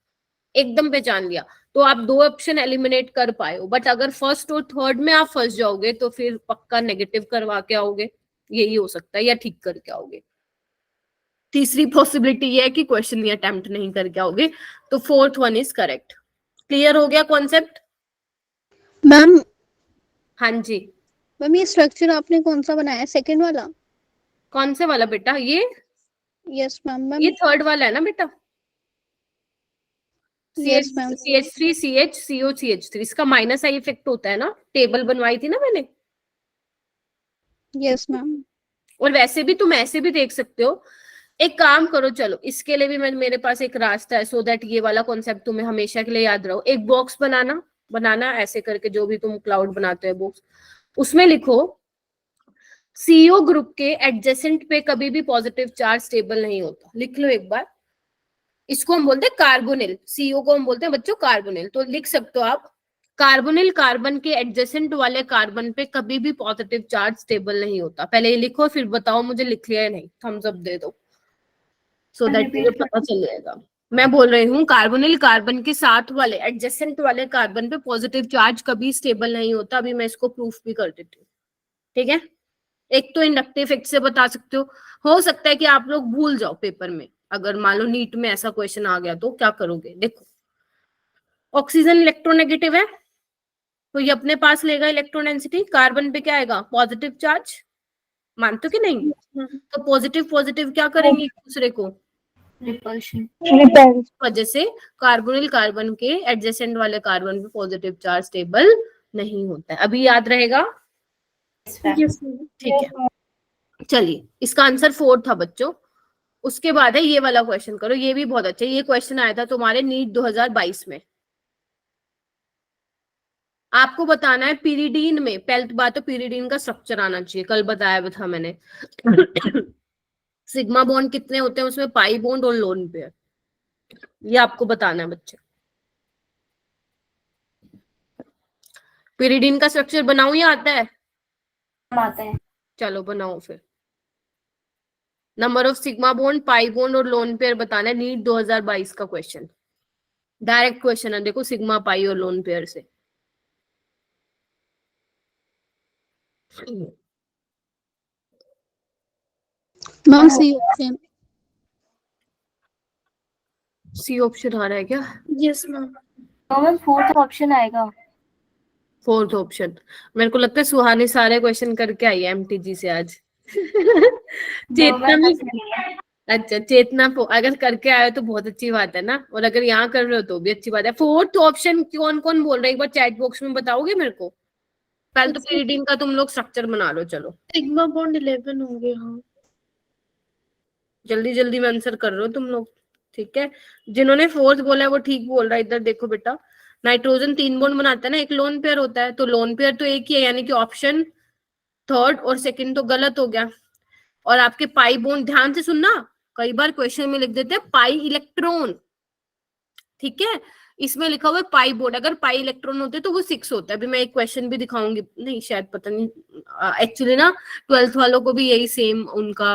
एकदम पहचान लिया, तो आप 2 ऑप्शन एलिमिनेट कर पाए हो। बट अगर फर्स्ट और थर्ड में आप फंस जाओगे, तो फिर पक्का नेगेटिव करवा के आओगे, यही हो सकता है, या ठीक करके आओगे। तीसरी पॉसिबिलिटी ये है कि क्वेश्चन ही अटेम्प्ट नहीं करके आओगे। तो fourth one is correct. Clear हो गया कॉन्सेप्ट? मैम, हाँ जी। मैम ये स्ट्रक्चर आपने कौन सा बनाया, सेकंड वाला? कौन से वाला बेटा? ये यस मैम। मैम ये थर्ड वाला है ना बेटा? Yes ma'am. CH3 CH CO CH3, इसका माइनस आई इफेक्ट होता है ना, टेबल बनवाई थी ना मैंने। Yes ma'am. और वैसे भी तुम ऐसे भी देख सकते हो। एक काम करो, चलो इसके लिए भी मेरे पास एक रास्ता है, सो दैट ये वाला कॉन्सेप्ट तुम्हें हमेशा के लिए याद रहो। एक बॉक्स बनाना ऐसे करके, जो भी तुम क्लाउड बनाते हो बॉक्स, उसमें लिखो CO ग्रुप के एडजेसेंट पे कभी भी पॉजिटिव चार्ज स्टेबल नहीं होता। लिख लो एक बार। इसको हम बोलते हैं कार्बोनिल, CO को हम बोलते हैं बच्चों कार्बोनिल। तो लिख सकते हो आप, कार्बोनिल कार्बन के एडजेसेंट वाले कार्बन पे कभी भी पॉजिटिव चार्ज स्टेबल नहीं होता। पहले ये लिखो, फिर बताओ मुझे लिख लिया या नहीं, थम्स अप दे दो, सो दैट मुझे पता चल जाएगा। मैं बोल रही हूँ कार्बोनिल कार्बन के साथ वाले एडजेसेंट वाले कार्बन पे पॉजिटिव चार्ज कभी स्टेबल नहीं होता। अभी मैं इसको प्रूफ भी कर देती हूँ, ठीक है? एक तो इंडक्टिव इफेक्ट से बता सकते हो सकता है कि आप लोग भूल जाओ पेपर में, अगर मान लो नीट में ऐसा क्वेश्चन आ गया तो क्या करोगे? देखो, ऑक्सीजन इलेक्ट्रोनेगेटिव है, तो ये अपने पास लेगा इलेक्ट्रॉन डेंसिटी, कार्बन पे क्या आएगा? Positive charge. मानते हो कि नहीं? तो पॉजिटिव पॉजिटिव क्या करेंगे एक दूसरे को? रिपल्शन। वजह से कार्बोनिल कार्बन के एडजेसेंट वाले कार्बन पे पॉजिटिव चार्ज स्टेबल नहीं होता है। अभी याद रहेगा? ठीक है, चलिए इसका आंसर 4 था बच्चों। उसके बाद है ये वाला क्वेश्चन, करो, ये भी बहुत अच्छा है। ये क्वेश्चन आया था तुम्हारे नीट 2022 में। आपको बताना है पीरिडीन में, पहली बात तो पीरिडीन का स्ट्रक्चर आना चाहिए, कल बताया था मैंने। सिग्मा बॉन्ड कितने होते हैं उसमें? पाई बॉन्ड और लोन पेयर, ये आपको बताना है बच्चे। पीरिडीन का स्ट्रक्चर बनाऊं या आता है? आता है। चलो बनाओ फिर। Number of sigma bond, pi bond और लोन पेयर बताना है। नीट 2022 का क्वेश्चन, डायरेक्ट क्वेश्चन है, देखो सिग्मा पाई और लोन पेयर से। Ma'am C option. C option आ रहा है क्या? Yes ma'am. तो मैम फोर्थ ऑप्शन आएगा। फोर्थ ऑप्शन, मेरे को लगता है सुहानी सारे क्वेश्चन करके आई है एमटीजी से आज। चेतना मैम भी, ऐसा नहीं है। अच्छा चेतना अगर करके आए तो बहुत अच्छी बात है ना, और अगर यहाँ कर रहे हो तो भी अच्छी बात है। फोर्थ ऑप्शन कौन कौन बोल रहे हैं एक बार चैट बॉक्स में बताओगे मेरे को? पहले तो पीरियडिन का तुम लोग स्ट्रक्चर बना लो, चलो सिग्मा बॉन्ड 11 होंगे। हाँ जल्दी जल्दी में आंसर कर रहे हो तुम लोग, ठीक है। जिन्होंने फोर्थ बोला है वो ठीक बोल रहा है। इधर देखो बेटा, नाइट्रोजन 3 बॉन्ड बनाता है ना, एक लोन पेयर होता है, तो लोन पेयर तो एक ही है, यानी कि ऑप्शन थर्ड और सेकंड तो गलत हो गया। और आपके पाई बॉन्ड, ध्यान से सुनना, कई बार क्वेश्चन में लिख देते हैं पाई इलेक्ट्रॉन, ठीक है, इसमें लिखा हुआ है पाई बोर्ड। अगर पाई इलेक्ट्रॉन होते तो वो 6 होता है। अभी मैं एक क्वेश्चन भी दिखाऊंगी, नहीं शायद पता नहीं, एक्चुअली ना 12th वालों को भी यही सेम उनका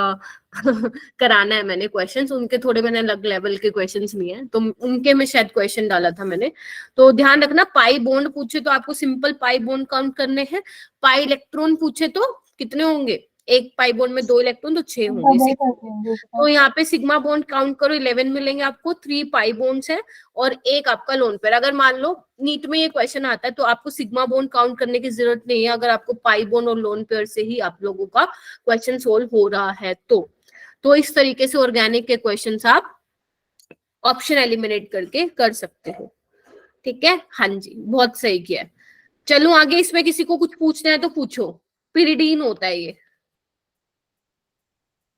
कराना है मैंने क्वेश्चंस, उनके थोड़े मैंने अलग लेवल के क्वेश्चंस लिए हैं, तो उनके में शायद क्वेश्चन डाला था मैंने। तो ध्यान रखना, पाई बॉन्ड पूछे तो आपको सिंपल पाई बॉन्ड काउंट करने हैं। पाई इलेक्ट्रॉन पूछे तो कितने होंगे, एक पाई बॉन्ड में 2 इलेक्ट्रॉन तो 6 होंगे। तो यहाँ पे सिग्मा बॉन्ड काउंट करो, 11 मिलेंगे आपको, 3 पाई बॉन्ड्स है और एक आपका लोन पेयर। अगर मान लो नीट में ये क्वेश्चन आता है तो आपको सिग्मा बॉन्ड काउंट करने की जरूरत नहीं है, अगर आपको पाई बॉन्ड और लोन पेयर से ही आप लोगों का क्वेश्चन सोल्व हो रहा है तो इस तरीके से ऑर्गेनिक के क्वेश्चंस आप ऑप्शन एलिमिनेट करके कर सकते हो, ठीक है। हाँ जी, बहुत सही किया है। चलो आगे, इसमें किसी को कुछ पूछना है तो पूछो। पिरिडीन होता है ये,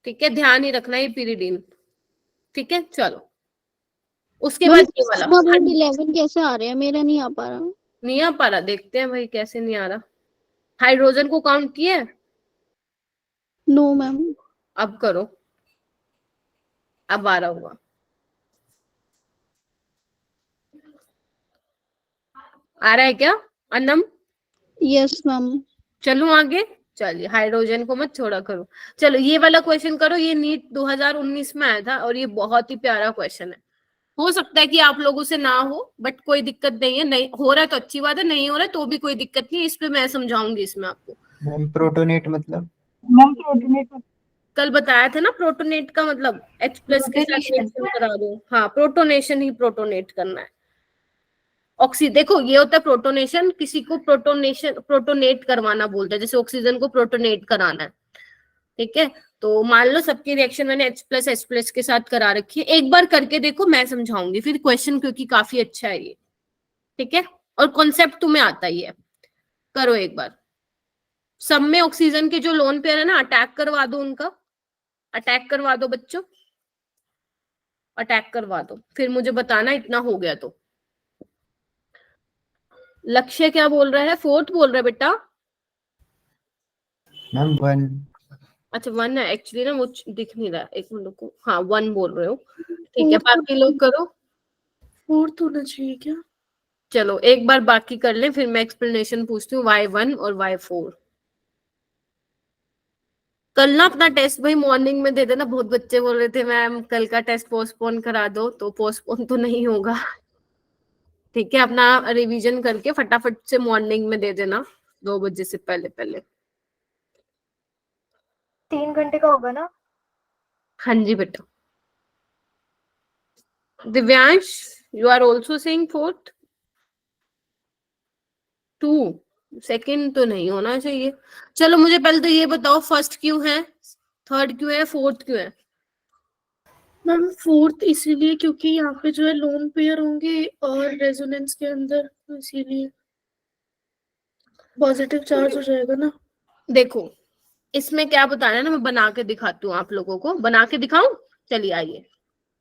ठीक है, ध्यान ही रखना ये पिरिडीन, ठीक है। चलो उसके बाद ये वाला, सिग्मा बॉन्ड 11 कैसे आ रहे हैं, मेरा नहीं आ पा रहा। नहीं आ पा रहा, देखते हैं भाई कैसे नहीं आ रहा। हाइड्रोजन को काउंट किया है? No ma'am. अब करो, अब आ रहा होगा। आ रहा है क्या अन्नम? Yes ma'am. चलो आगे, चलिए हाइड्रोजन को मत छोड़ा करो। चलो ये वाला क्वेश्चन करो, ये नीट 2019 में आया था और ये बहुत ही प्यारा क्वेश्चन है। हो सकता है कि आप लोगों से ना हो, बट कोई दिक्कत नहीं है, नहीं हो रहा है तो अच्छी बात है, नहीं हो रहा है तो भी कोई दिक्कत नहीं है, इस पे मैं समझाऊंगी इसमें आपको। मैम प्रोटोनेट मतलब? कल बताया था ना, प्रोटोनेट का मतलब H+ के साथ रिएक्शन करा दो। हाँ, प्रोटोनेशन ही प्रोटोनेट करना है। ऑक्सी, देखो ये होता है प्रोटोनेशन, किसी को प्रोटोनेट करवाना बोलते हैं, जैसे ऑक्सीजन को प्रोटोनेट कराना है, ठीक है। तो मान लो सबकी रिएक्शन मैंने H+ के साथ करा रखी है, एक बार करके देखो, मैं समझाऊंगी फिर क्वेश्चन, क्योंकि काफी अच्छा है ये, ठीक है, और कॉन्सेप्ट तुम्हें आता ही है। करो एक बार। सब में ऑक्सीजन के जो लोन पेयर है ना, अटैक करवा दो उनका, अटैक करवा दो बच्चों, अटैक करवा दो, फिर मुझे बताना इतना हो गया तो। लक्ष्य क्या बोल रहा है? फोर्थ बोल रहा है बेटा? मैम 1। अच्छा 1 है, एक्चुअली ना वो दिख नहीं रहा, एक मिनट को, हाँ 1 बोल रहे हो, ठीक है। बाकी लोग करो। फोर्थ होना चाहिए क्या? चलो एक बार बाकी कर लें, फिर मैं एक्सप्लेनेशन पूछती हूँ Y1 और Y4। कल ना अपना टेस्ट भाई मॉर्निंग में दे देना, बहुत बच्चे बोल रहे थे मैम कल का टेस्ट पोस्टपोन करा दो, तो पोस्टपोन तो नहीं होगा, ठीक है। अपना रिवीजन करके फटाफट से मॉर्निंग में दे देना, 2 बजे से पहले पहले। 3 घंटे का होगा ना? हाँ जी बेटा। Divyansh, you are also saying fourth? 2, second तो नहीं होना चाहिए। चलो मुझे पहले तो ये बताओ, फर्स्ट क्यों है, थर्ड क्यों है, फोर्थ क्यों है? मैम फोर्थ इसीलिए क्योंकि यहाँ पे जो है लोन पेयर होंगे और रेजोनेंस के अंदर, तो इसीलिए पॉजिटिव चार्ज हो जाएगा ना। देखो इसमें क्या बताना है ना, मैं बना के दिखाती हूँ आप लोगों को, बना के दिखाऊं? चलिए आइए,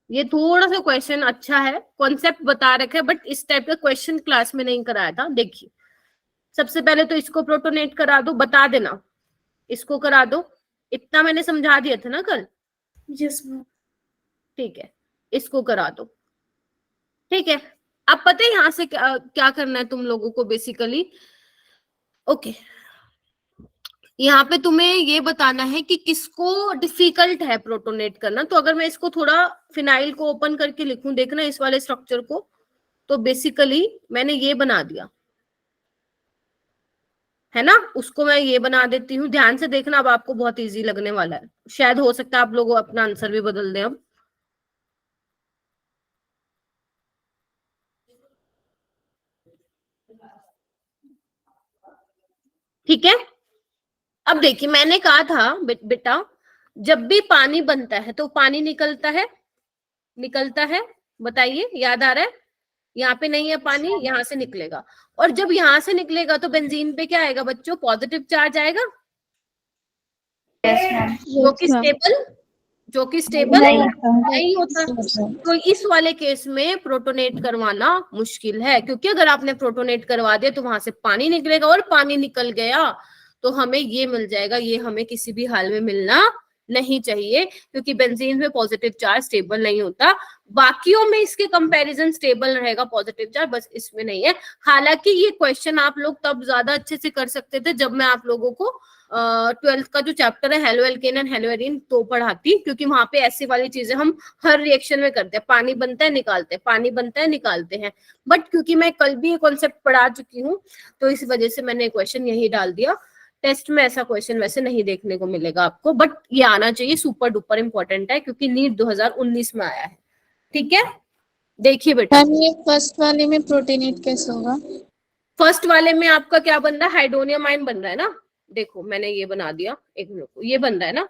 ये थोड़ा सा क्वेश्चन अच्छा है, कॉन्सेप्ट बता रखा है, बट इस टाइप का क्वेश्चन क्लास में नहीं कराया था। देखिए सबसे पहले तो इसको प्रोटोनेट करा दो, बता देना, इसको करा दो, इतना मैंने समझा दिया था ना कल। Yes ma'am. ठीक है, इसको करा दो, ठीक है। अब पता है यहाँ से क्या करना है तुम लोगों को बेसिकली, ओके। यहाँ पे तुम्हें ये बताना है कि किसको डिफिकल्ट है प्रोटोनेट करना। तो अगर मैं इसको थोड़ा फिनाइल को ओपन करके लिखूं, देखना इस वाले स्ट्रक्चर को, तो बेसिकली मैंने ये बना दिया है ना, उसको मैं ये बना देती हूँ। ध्यान से देखना, अब आपको बहुत इजी लगने वाला है। शायद हो सकता है आप लोग अपना आंसर भी बदल दें अब। ठीक है, अब देखिए मैंने कहा था बेटा, जब भी पानी बनता है तो पानी निकलता है, निकलता है, बताइए, याद आ रहा है? यहाँ पे नहीं है पानी, यहाँ से निकलेगा, और जब यहाँ से निकलेगा तो बेंजीन पे क्या आएगा बच्चों? पॉजिटिव चार्ज आएगा, जो कि स्टेबल, जो कि स्टेबल नहीं होता। तो इस वाले केस में प्रोटोनेट करवाना मुश्किल है, क्योंकि अगर आपने प्रोटोनेट करवा दिया तो वहां से पानी निकलेगा, और पानी निकल गया तो हमें ये मिल जाएगा। ये हमें किसी भी हाल में मिलना नहीं चाहिए, क्योंकि बेंजीन में पॉजिटिव चार्ज स्टेबल नहीं होता। बाकियों में इसके कंपैरिजन स्टेबल रहेगा पॉजिटिव चार्ज, बस इसमें नहीं है। हालांकि ये क्वेश्चन आप लोग तब ज्यादा अच्छे से कर सकते थे जब मैं आप लोगों को 12th का जो चैप्टर है halo alkane and hello arene तो पढ़ाती, क्योंकि वहां पे ऐसी वाली चीजें हम हर रिएक्शन में करते हैं। पानी बनता है निकालते हैं, पानी बनता है निकालते हैं। बट क्योंकि मैं कल भी ये कॉन्सेप्ट पढ़ा चुकी हूँ तो इस वजह से मैंने क्वेश्चन यही डाल दिया। टेस्ट में ऐसा क्वेश्चन वैसे नहीं देखने को मिलेगा आपको, बट ये आना चाहिए, सुपर डुपर इंपॉर्टेंट है, क्योंकि नीट 2019 में आया है। ठीक है, देखिए बेटा, मैम ये फर्स्ट वाले में प्रोटीनेट कैसे होगा? फर्स्ट वाले में आपका क्या बन रहा है? हाइड्रोनियम आयन बन रहा है ना। देखो मैंने ये बना दिया, एक मिनट को, ये बन रहा है ना,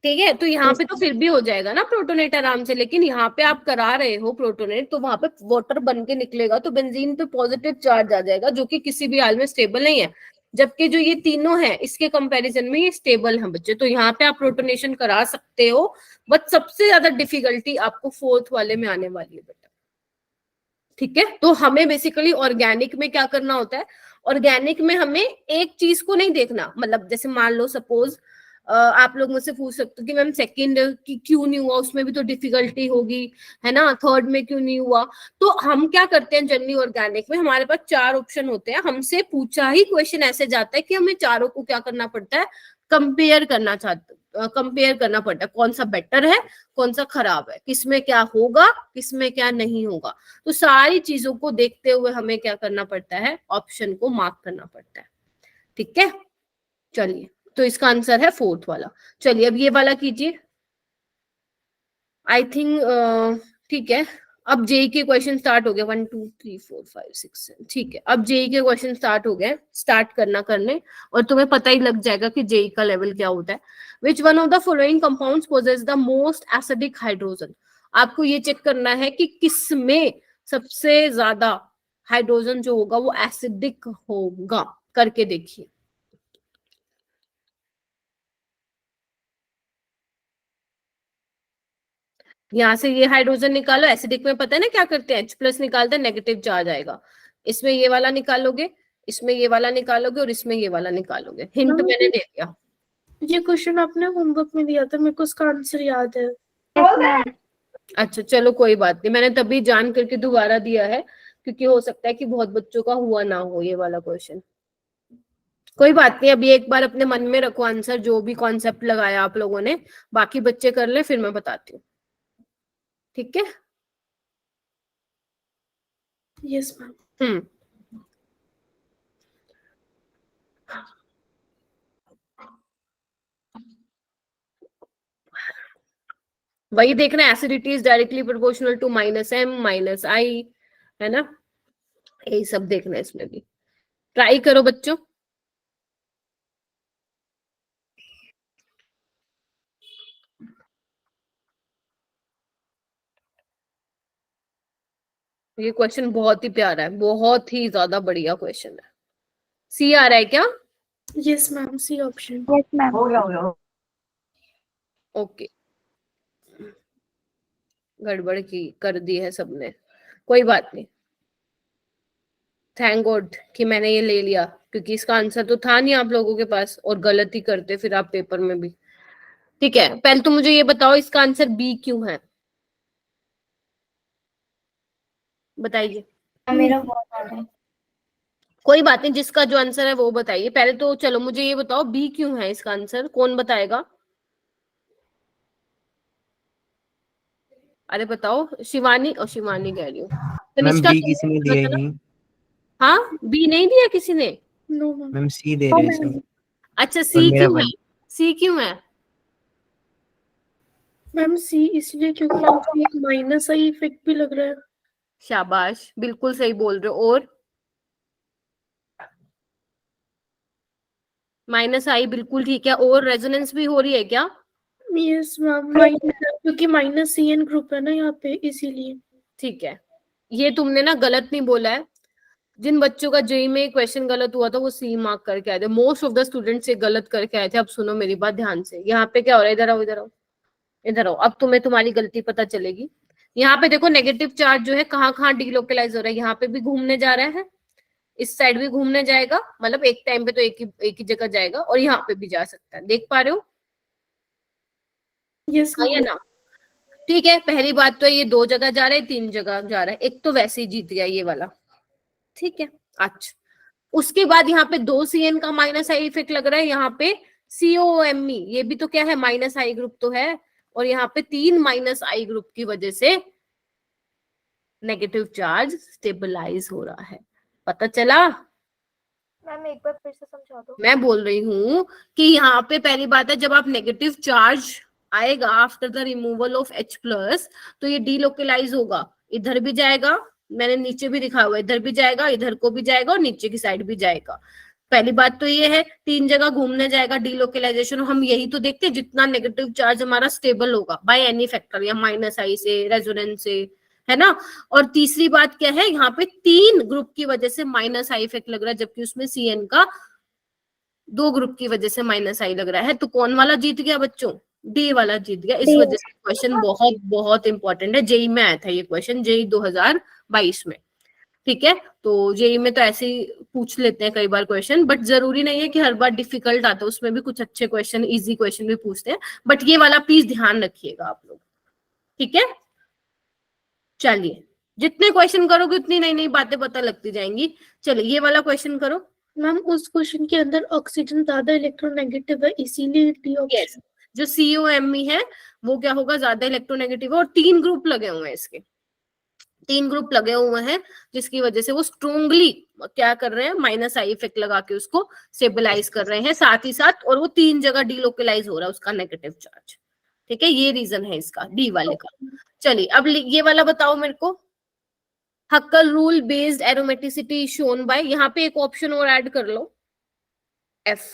ठीक है। तो यहाँ पे तो फिर भी हो जाएगा ना प्रोटोनेट आराम से, लेकिन यहाँ पे आप करा रहे हो प्रोटोनेट, तो वहां पे वाटर बन के निकलेगा, तो बेंजीन पे पॉजिटिव चार्ज आ जाएगा, जो कि किसी भी हाल में स्टेबल नहीं है। जबकि जो ये तीनों हैं इसके कंपैरिजन में ये स्टेबल हैं बच्चे। तो यहाँ पे आप प्रोटोनेशन करा सकते हो, बट सबसे ज्यादा डिफिकल्टी आपको 4th वाले में आने वाली है बेटा। ठीक है, तो हमें बेसिकली ऑर्गेनिक में क्या करना होता है? ऑर्गेनिक में हमें एक चीज को नहीं देखना, मतलब जैसे मान लो सपोज आप लोग मुझसे पूछ सकते हो कि मैम सेकंड की क्यों नहीं हुआ, उसमें भी तो डिफिकल्टी होगी, है ना, थर्ड में क्यों नहीं हुआ। तो हम क्या करते हैं जनरली ऑर्गेनिक में, हमारे पास 4 ऑप्शन होते हैं, हमसे पूछा ही क्वेश्चन ऐसे जाता है कि हमें चारों को क्या करना पड़ता है? कंपेयर करना कंपेयर करना पड़ता है, कौन सा बेटर है, कौन सा खराब है, किसमें क्या होगा, किसमें क्या नहीं होगा। तो सारी चीजों को देखते हुए हमें क्या करना पड़ता है? ऑप्शन को मार्क करना पड़ता है। ठीक है, चलिए, तो इसका आंसर है 4th वाला। चलिए अब ये वाला कीजिए, आई थिंक ठीक है। अब जेई के क्वेश्चन स्टार्ट हो गए, 1 2 3 4 5 6 7, ठीक है। अब जेई के क्वेश्चन स्टार्ट हो गए, स्टार्ट करने, और तुम्हें पता ही लग जाएगा कि जेई का लेवल क्या होता है। Which one of the following compounds possess the most acidic hydrogen? आपको ये चेक करना है कि किसमें सबसे ज्यादा हाइड्रोजन जो होगा वो एसिडिक होगा, करके देखिए। यहाँ से ये हाइड्रोजन निकालो, एसिडिक में पता है ना क्या करते हैं? H+ निकालते हैं, नेगेटिव चार्ज आएगा। इसमें ये वाला निकालोगे, इसमें ये वाला निकालोगे, और इसमें ये वाला निकालोगे। हिंट मैंने दे दिया। ये क्वेश्चन आपने होमवर्क में दिया था, मेरे को उसका आंसर याद है। अच्छा चलो कोई बात नहीं, मैंने तभी जान करके दोबारा दिया है, क्योंकि हो सकता है कि बहुत बच्चों का हुआ ना हो ये वाला क्वेश्चन। कोई बात नहीं, अभी एक बार अपने मन में रखो आंसर, जो भी कॉन्सेप्ट लगाया आप लोगों ने, बाकी बच्चे कर ले, फिर मैं बताती हूँ। ठीक है, यस मैम। वही देखना, acidity is directly proportional to -m - i, है ना, यही सब देखना है इसमें भी। ट्राई करो बच्चों। ये क्वेश्चन बहुत ही प्यारा है, बहुत ही ज्यादा बढ़िया क्वेश्चन है। सी आ रहा है क्या? Yes ma'am, C option. Yes ma'am. Okay, गड़बड़ की कर दी है सबने, कोई बात नहीं। थैंक गॉड कि मैंने ये ले लिया, क्योंकि इसका आंसर तो था नहीं आप लोगों के पास, और गलत ही करते फिर आप पेपर में भी। ठीक है, पहले तो मुझे ये बताओ इसका आंसर बी क्यों है, बताइए। मेरा बहुत आ रहा है। कोई बात नहीं, जिसका जो आंसर है वो बताइए। पहले तो चलो मुझे ये बताओ बी क्यों है इसका आंसर, कौन बताएगा? अरे बताओ शिवानी, और शिवानी कह रही हूँ मैम तनिष्का, बी किसी ने दिया ही नहीं। हाँ बी नहीं दिया किसी ने। No ma'am. मैम सी दे रहे हैं सब। अच्छा और सी मेरा क्यों है? 1। सी क्यों है? मैम सी इसलिए क्योंकि यहाँ पे एक माइनस आई इफेक्ट भी लग रहा है। शाबाश, बिल्कुल सही बोल रहे हो। और माइनस आई बिल्कुल ठीक है, और रेजोनेंस भी हो रही है क्या? यस मैम, माइनस क्योंकि माइनस सी एन ग्रुप है ना यहाँ पे, इसीलिए। ठीक है, ये तुमने ना गलत नहीं बोला है। जिन बच्चों का जेई में क्वेश्चन गलत हुआ था वो सी मार्क करके आए थे, मोस्ट ऑफ द स्टूडेंट्स ये गलत करके आए थे। अब सुनो मेरी बात ध्यान से, यहाँ पे क्या हो रहा है, इधर आओ इधर आओ इधर आओ, अब तुम्हें तुम्हारी गलती पता चलेगी। यहाँ पे देखो नेगेटिव चार्ज जो है कहाँ कहाँ डिलोकलाइज हो रहा है, यहाँ पे भी घूमने जा रहा है, इस साइड भी घूमने जाएगा, मतलब एक टाइम पे तो एक ही जगह जाएगा, और यहाँ पे भी जा सकता है, देख पा रहे हो? यस हाँ या ना? ठीक है, पहली बात तो ये 2 जगह जा रहा है, 3 जगह जा रहा है, एक तो वैसे ही जीत गया ये वाला। ठीक है, अच्छा उसके बाद यहाँ पे 2 CN का माइनस आई इफेक्ट लग रहा है, यहाँ पे COMe ये भी तो क्या है, माइनस आई ग्रुप तो है, और यहाँ पे 3 माइनस आई ग्रुप की वजह से नेगेटिव चार्ज स्टेबलाइज हो रहा है। पता चला? मैम एक बार फिर से समझा दो। मैं बोल रही हूँ कि यहाँ पे पहली बात है, जब आप नेगेटिव चार्ज आएगा after the removal of H+, तो ये डीलोकलाइज होगा, इधर भी जाएगा, मैंने नीचे भी दिखा हुआ है, इधर भी जाएगा, इधर को भी जाएगा, और नीचे की साइड भी जाएगा। पहली बात तो ये है, 3 जगह घूमने जाएगा डीलोकलाइजेशन। हम यही तो देखते हैं, जितना नेगेटिव चार्ज हमारा स्टेबल होगा बाय एनी फैक्टर, या माइनस आई से, रेजोनेंस से, है ना। और तीसरी बात क्या है, यहाँ पे 3 ग्रुप की वजह से माइनस आई इफेक्ट लग रहा है, जबकि उसमें CN का 2 ग्रुप की वजह से माइनस आई लग रहा है। तो कौन वाला जीत गया बच्चों? डी वाला जीत गया। इस वजह से क्वेश्चन बहुत बहुत इंपॉर्टेंट है। जेई में आया था ये क्वेश्चन, जेई 2022 में। ठीक है, तो जेई में तो ऐसे ही पूछ लेते हैं कई बार क्वेश्चन, बट जरूरी नहीं है कि हर बार डिफिकल्ट आता है, उसमें भी कुछ अच्छे क्वेश्चन, इजी क्वेश्चन भी पूछते हैं, बट ये वाला प्लीज ध्यान रखिएगा आप लोग। ठीक है, चलिए जितने क्वेश्चन करोगे उतनी नई नई बातें पता लगती जाएंगी। चलिए ये वाला क्वेश्चन करो। मैम उस क्वेश्चन के अंदर ऑक्सीजन ज्यादा इलेक्ट्रोनेगेटिव है, इसीलिए डी ऑप्शन। यस, जो COMe है वो क्या होगा, ज्यादा इलेक्ट्रोनेगेटिव है, और 3 ग्रुप लगे हुए हैं इसके, 3 ग्रुप लगे हुए हैं, जिसकी वजह से वो स्ट्रोंगली क्या कर रहे हैं, माइनस आई इफेक्ट लगा के उसको स्टेबलाइज कर रहे हैं साथ ही साथ, और वो 3 जगह डीलोकलाइज हो रहा है उसका नेगेटिव चार्ज। ठीक है, ये रीजन है इसका डी वाले का। चलिए अब ये वाला बताओ मेरे को, Huckel rule based aromaticity shown by, यहाँ पे एक ऑप्शन और ऐड कर लो, F।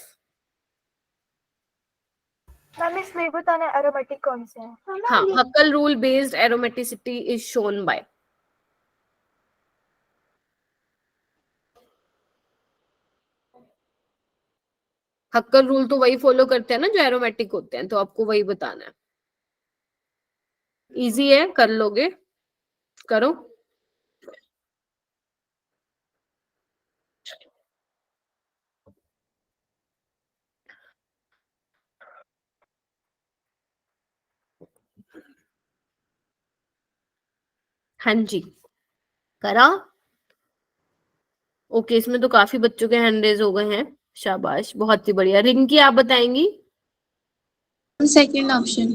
मैम इसमें बताना एरोमेटिक कौन से हैं? हाँ, Huckel rule based aromaticity is shown by. Huckel rule तो वही फॉलो करते हैं ना जो एरोमेटिक होते हैं, तो आपको वही बताना है। इजी है, कर लोगे, करो। हाँ जी, करा। ओके, इसमें तो काफी बच्चों के हैंड रेज हो गए हैं, शाबाश, बहुत ही बढ़िया। रिंकी आप बताएंगी? Second option.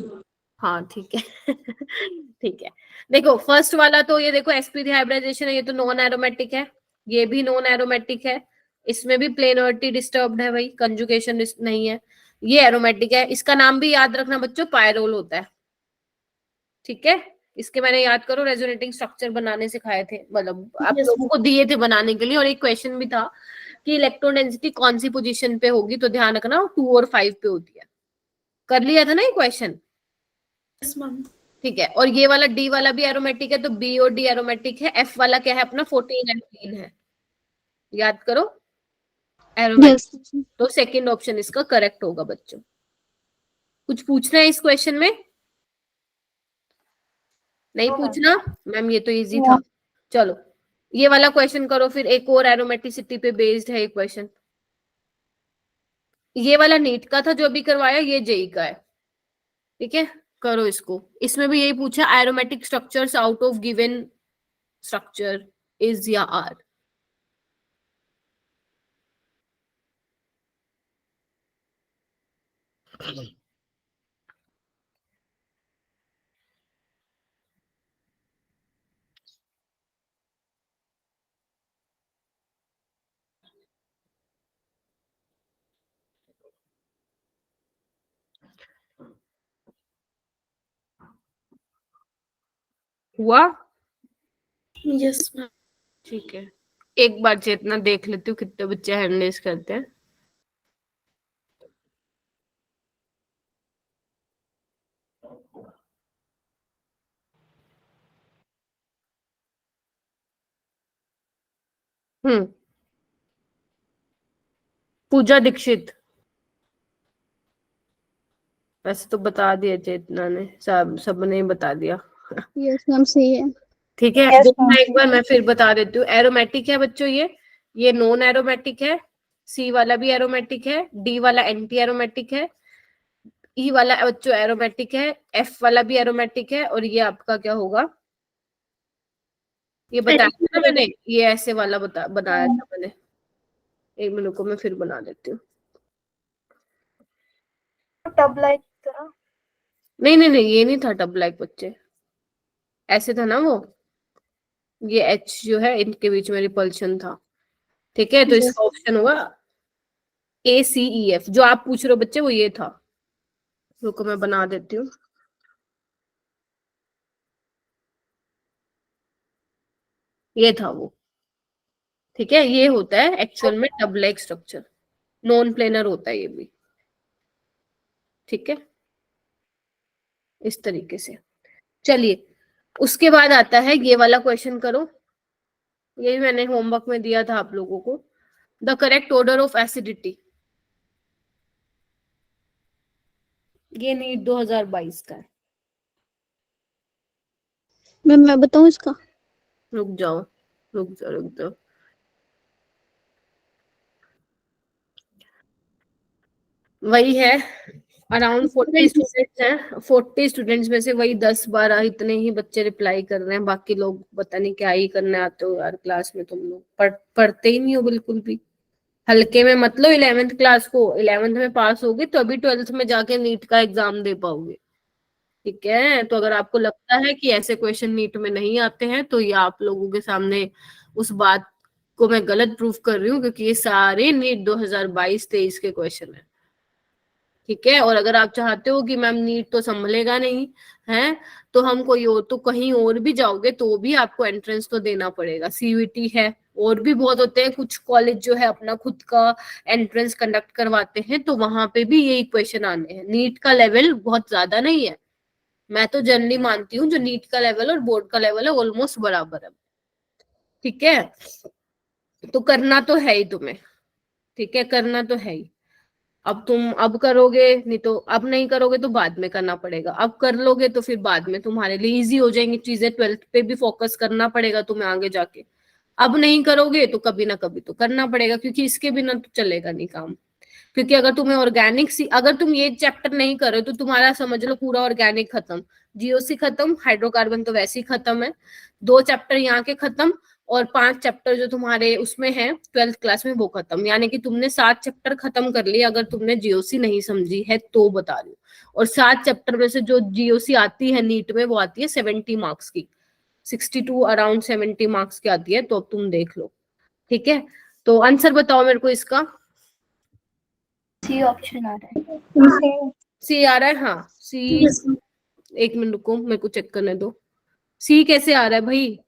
हाँ ठीक है ठीक है, देखो फर्स्ट वाला तो ये देखो sp3 हाइब्रिडाइजेशन है, ये तो नॉन एरोमेटिक है, ये भी नॉन एरोमेटिक है, इसमें भी प्लेनरिटी डिस्टर्ब्ड है भाई, कंजुगेशन नहीं है। ये एरोमेटिक है, इसका नाम भी याद रखना बच्चों, पायरोल होता है। ठीक है, इसके मैंने याद करो रेजोनेटिंग स्ट्रक्चर बनाने सिखाए थे, मतलब आप Yes. लोगों को दिए थे बनाने के लिए, और एक क्वेश्चन भी था कि इलेक्ट्रॉन डेंसिटी कौन सी पोजीशन पे होगी, तो ध्यान रखना 2 और 5 पे होती है। कर लिया था ना ये क्वेश्चन? Yes ma'am. ठीक है, और ये वाला डी वाला भी एरोमेटिक है, तो बी और डी एरोमेटिक है। एफ वाला क्या है अपना, 14 एंड 3 है, याद करो, एरोमेटिक। यस तो सेकंड ऑप्शन इसका करेक्ट होगा बच्चों। कुछ पूछना है इस क्वेश्चन में? नहीं पूछना मैम, ये तो इजी था। चलो ये वाला क्वेश्चन करो फिर, एक और एरोमेटिसिटी पे बेस्ड है एक क्वेश्चन। ये वाला नीट का था जो अभी करवाया, ये जेई का है। ठीक है, करो इसको। इसमें भी यही पूछा, aromatic structures out of given structure is या आर। हुआ? Yes ma'am. ठीक है, एक बार चेतना देख लेती हूँ कितने बच्चे हैंड रेज करते हैं। पूजा दीक्षित, वैसे तो बता दिया चेतना ने, सबने ही बता दिया। यस मैम सही है। ठीक है, Yes, देखो ma'am. मैं एक बार मैं फिर बता देती हूँ। एरोमेटिक है बच्चों, ये नॉन एरोमेटिक है, सी वाला भी एरोमेटिक है, डी वाला एंटी एरोमेटिक है, ई वाला बच्चों एरोमेटिक है, एफ वाला भी एरोमेटिक है, और ये आपका क्या होगा, ये बताया था ना मैंने, ये ऐसे वाला बनाया था मैंने। एक मिनट को मैं फिर बना देती हूँ। टब लाइक तरह। नहीं नहीं नहीं, ये नहीं था टब लाइक बच्चे, ऐसे था ना वो, ये एच जो है इनके बीच में रिपल्शन था। ठीक है, तो इसका ऑप्शन होगा ACEF। जो आप पूछ रहे हो बच्चे वो ये था, रुको मैं बना देती हूँ। ये था वो। ठीक है, ये होता है एक्चुअल में tub like structure, non planar होता है ये भी। ठीक है, इस तरीके से। चलिए, उसके बाद आता है ये वाला क्वेश्चन करो, ये भी मैंने होमवर्क में दिया था आप लोगों को। The correct order of acidity, ये नीट 2022 का है। मैम मैं बताऊं इसका? रुक जाओ रुक जाओ रुक जाओ, वही है, अराउंड 40 स्टूडेंट्स हैं, 40 स्टूडेंट्स में से वही 10-12 इतने ही बच्चे रिप्लाई कर रहे हैं, बाकी लोग पता नहीं क्या ही करने आते हो यार क्लास में, तुम लोग पढ़ते ही नहीं हो बिल्कुल भी। हल्के में मतलब 11th क्लास को, 11th में पास होगे तो अभी 12th में जाके नीट का एग्जाम दे पाओगे। ठीक है, तो अगर आपको लगता है कि ऐसे क्वेश्चन नीट में नहीं आते हैं तो ये आप लोगों के सामने उस बात को मैं गलत प्रूफ कर रही हूँ, क्योंकि ये सारे नीट 2022-23 के क्वेश्चन है। ठीक है, और अगर आप चाहते हो कि मैम नीट तो संभलेगा नहीं है, तो हम कोई और तो कहीं और भी जाओगे तो भी आपको एंट्रेंस तो देना पड़ेगा। CVT है, और भी बहुत होते हैं, कुछ कॉलेज जो है अपना खुद का एंट्रेंस कंडक्ट करवाते हैं, तो वहां पे भी यही क्वेश्चन आने हैं। नीट का लेवल बहुत ज्यादा नहीं है, मैं तो जनरली मानती हूँ जो नीट का लेवल और बोर्ड का लेवल है ऑलमोस्ट बराबर है। ठीक है, तो करना तो है ही तुम्हें। ठीक है, करना तो है ही। अब तुम अब करोगे, नहीं तो अब नहीं करोगे तो बाद में करना पड़ेगा, अब कर लोगे तो फिर बाद में तुम्हारे लिए इजी हो जाएंगी चीजें, 12th पे भी फोकस करना पड़ेगा तुम्हें आगे जाके। अब नहीं करोगे तो कभी ना कभी तो करना पड़ेगा, क्योंकि इसके बिना तो चलेगा नहीं काम। क्योंकि अगर तुम्हें ऑर्गेनिक अगर तुम ये चैप्टर नहीं कर रहे तो तुम्हारा समझ लो पूरा ऑर्गेनिक खत्म, GOC खत्म, हाइड्रोकार्बन तो वैसे ही खत्म है, 2 चैप्टर यहाँ के खत्म, और 5 चैप्टर जो तुम्हारे उसमें है 12th क्लास में वो खत्म। यानी कि तुमने 7 चैप्टर खत्म कर लिए अगर तुमने GOC नहीं समझी है तो, बता रही हूँ। और 7 चैप्टर में से जो GOC आती है नीट में वो आती है 70 मार्क्स की, 62 अराउंड 70 मार्क्स की आती है, तो अब तुम देख लो। ठीक है, तो आंसर बताओ मेरे को इसका। सी ऑप्शन आ रहा है। सी आ रहा है? हाँ सी, एक मिनट रुको मेरे को चेक करने दो। सी कैसे आ रहा है भाई,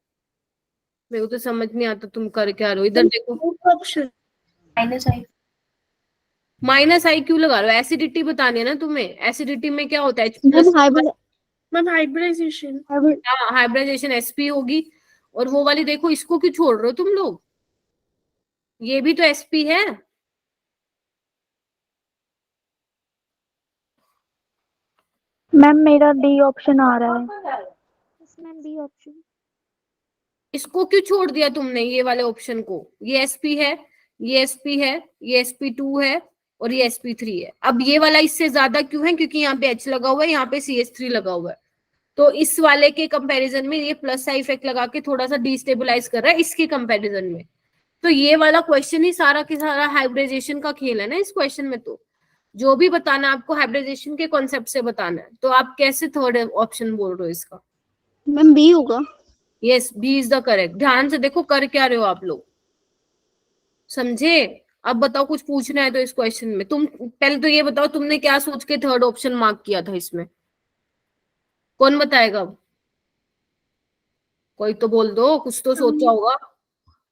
मेरे को तो समझ नहीं आता तुम कर क्या रहे हो। इधर देखो, -i। -i क्यों लगा रहे हो? एसिडिटी बतानी है ना तुम्हें, एसिडिटी में क्या होता है? Ma'am hybridisation. हाइब्रिडाइजेशन SP होगी, और वो वाली देखो, इसको क्यों छोड़ रहे हो तुम लोग, ये भी तो SP है। मैम मेरा डी ऑप्शन आ रहा है। Ma'am B option. इसको क्यों छोड़ दिया तुमने, ये वाले ऑप्शन को? ये SP है, ये SP है, ये SP2 है, और ये SP3 है। अब ये वाला इससे ज्यादा क्यों है? क्योंकि यहाँ पे H लगा हुआ है, यहाँ पे CH3 लगा हुआ है, तो इस वाले के कंपैरिजन में ये प्लस का इफेक्ट लगा के थोड़ा सा डिस्टेबलाइज कर रहा है इसके कंपैरिजन में। तो ये वाला क्वेश्चन ही सारा के सारा हाइब्रिडाइजेशन का खेल है ना इस क्वेश्चन में। तो जो भी बताना है आपको हाइब्रिडाइजेशन के कॉन्सेप्ट से बताना है। तो आप कैसे थर्ड ऑप्शन बोल रहे हो इसका? मैम बी होगा। Yes, B is the correct. ध्यान से देखो कर क्या रहे हो आप लोग, समझे? अब बताओ, कुछ पूछना है तो इस क्वेश्चन में। तुम पहले तो ये बताओ तुमने क्या सोच के थर्ड ऑप्शन मार्क किया था इसमें? कौन बताएगा अब? कोई तो बोल दो, कुछ तो सोचा होगा।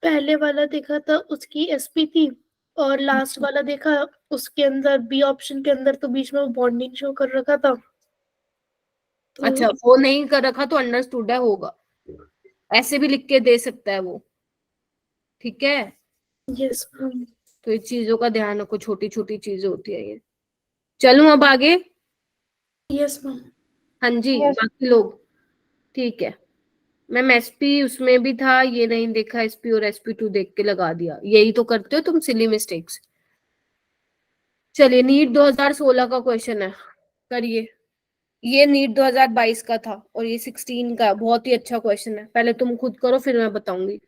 पहले वाला देखा था उसकी एसपी थी, और लास्ट वाला देखा उसके अंदर बी ऑप्शन के अंदर तो बीच में वो बॉन्डिंग शो कर रखा था। तो अच्छा, वो नहीं कर रखा तो अंडरस्टूड है, होगा, ऐसे भी लिख के दे सकता है वो, ठीक है? Yes ma'am. तो इस चीजों का ध्यान रखो, छोटी छोटी चीजें होती है ये। चलूं अब आगे? Yes ma'am. हाँ जी, बाकी लोग ठीक है। मैम एसपी उसमें भी था, ये नहीं देखा, एसपी और sp2 देख के लगा दिया, यही तो करते हो तुम, सिली मिस्टेक्स। चलिए, नीट 2016 का क्वेश्चन है, करिए। ये नीट 2022 का था और ये 16 का। बहुत ही अच्छा क्वेश्चन है, पहले तुम खुद करो फिर मैं बताऊंगी।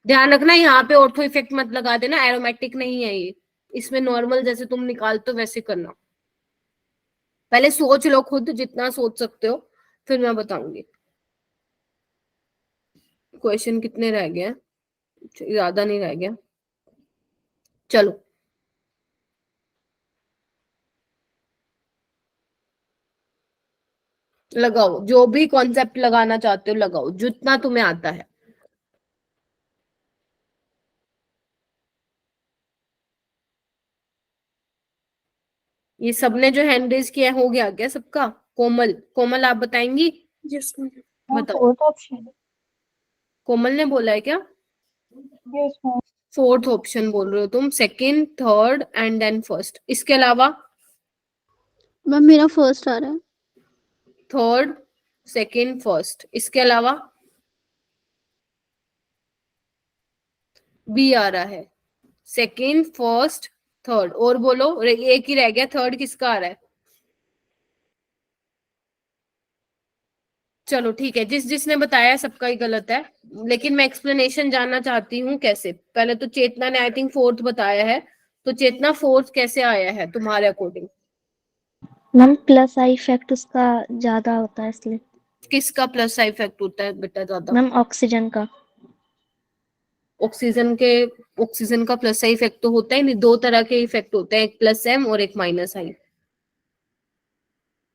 ध्यान रखना यहाँ पे ऑर्थो इफेक्ट मत लगा देना, एरोमेटिक नहीं है ये, इसमें नॉर्मल जैसे तुम निकालते हो वैसे करना। पहले सोच लो खुद, जितना सोच सकते हो, फिर मैं बताऊंगी। क्वेश्चन कितने रह गए हैं? ज्यादा नहीं रह गया। चलो, लगाओ, जो भी कॉन्सेप्ट लगाना चाहते हो लगाओ, जितना तुम्हें आता है। ये सबने जो हैंड रेज किया है, हो गया क्या सबका? कोमल, कोमल आप बताएंगी? Yes ma'am. बताओ। Fourth option. कोमल ने बोला है क्या? Yes ma'am. फोर्थ ऑप्शन बोल रहे हो तुम, second, third and then first. इसके अलावा? मैम मेरा फर्स्ट आ रहा है। Third, second, first. इसके अलावा? बी आ रहा है, सेकंड, फर्स्ट, थर्ड। और बोलो, एक ही रह गया, थर्ड किसका आ रहा है? चलो ठीक है, जिस जिसने बताया सबका ही गलत है, लेकिन मैं एक्सप्लेनेशन जानना चाहती हूँ कैसे। पहले तो चेतना ने आई थिंक फोर्थ बताया है, तो चेतना फोर्थ कैसे आया है तुम्हारे according? Ma'am plus I effect उसका ज्यादा होता है इसलिए। किसका प्लस साइड इफेक्ट होता है बेटा ज्यादा? मैम ऑक्सीजन का। ऑक्सीजन का प्लस आई इफेक्ट तो होता ही नहीं, दो तरह के इफेक्ट होते हैं, एक प्लस एम और एक माइनस आई।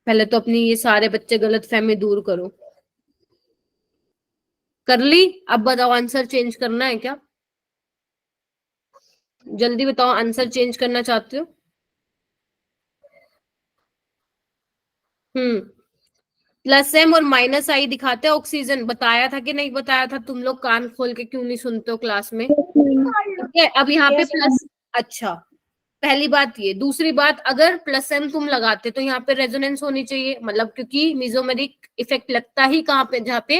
पहले तो अपनी ये सारे बच्चे गलत फहमी दूर करो। कर ली? अब बताओ, आंसर चेंज करना है क्या? जल्दी बताओ, आंसर चेंज करना चाहते हो? प्लस एम और माइनस आई दिखाते हैं ऑक्सीजन, बताया था कि नहीं बताया था? तुम लोग कान खोल के क्यों नहीं सुनते हो क्लास में? ठीक है, अब यहाँ पे प्लस, अच्छा, पहली बात ये। दूसरी बात, अगर प्लस एम तुम लगाते तो यहाँ पे रेजोनेंस होनी चाहिए, मतलब क्योंकि मिजोमेरिक इफेक्ट लगता ही कहाँ पे, जहाँ पे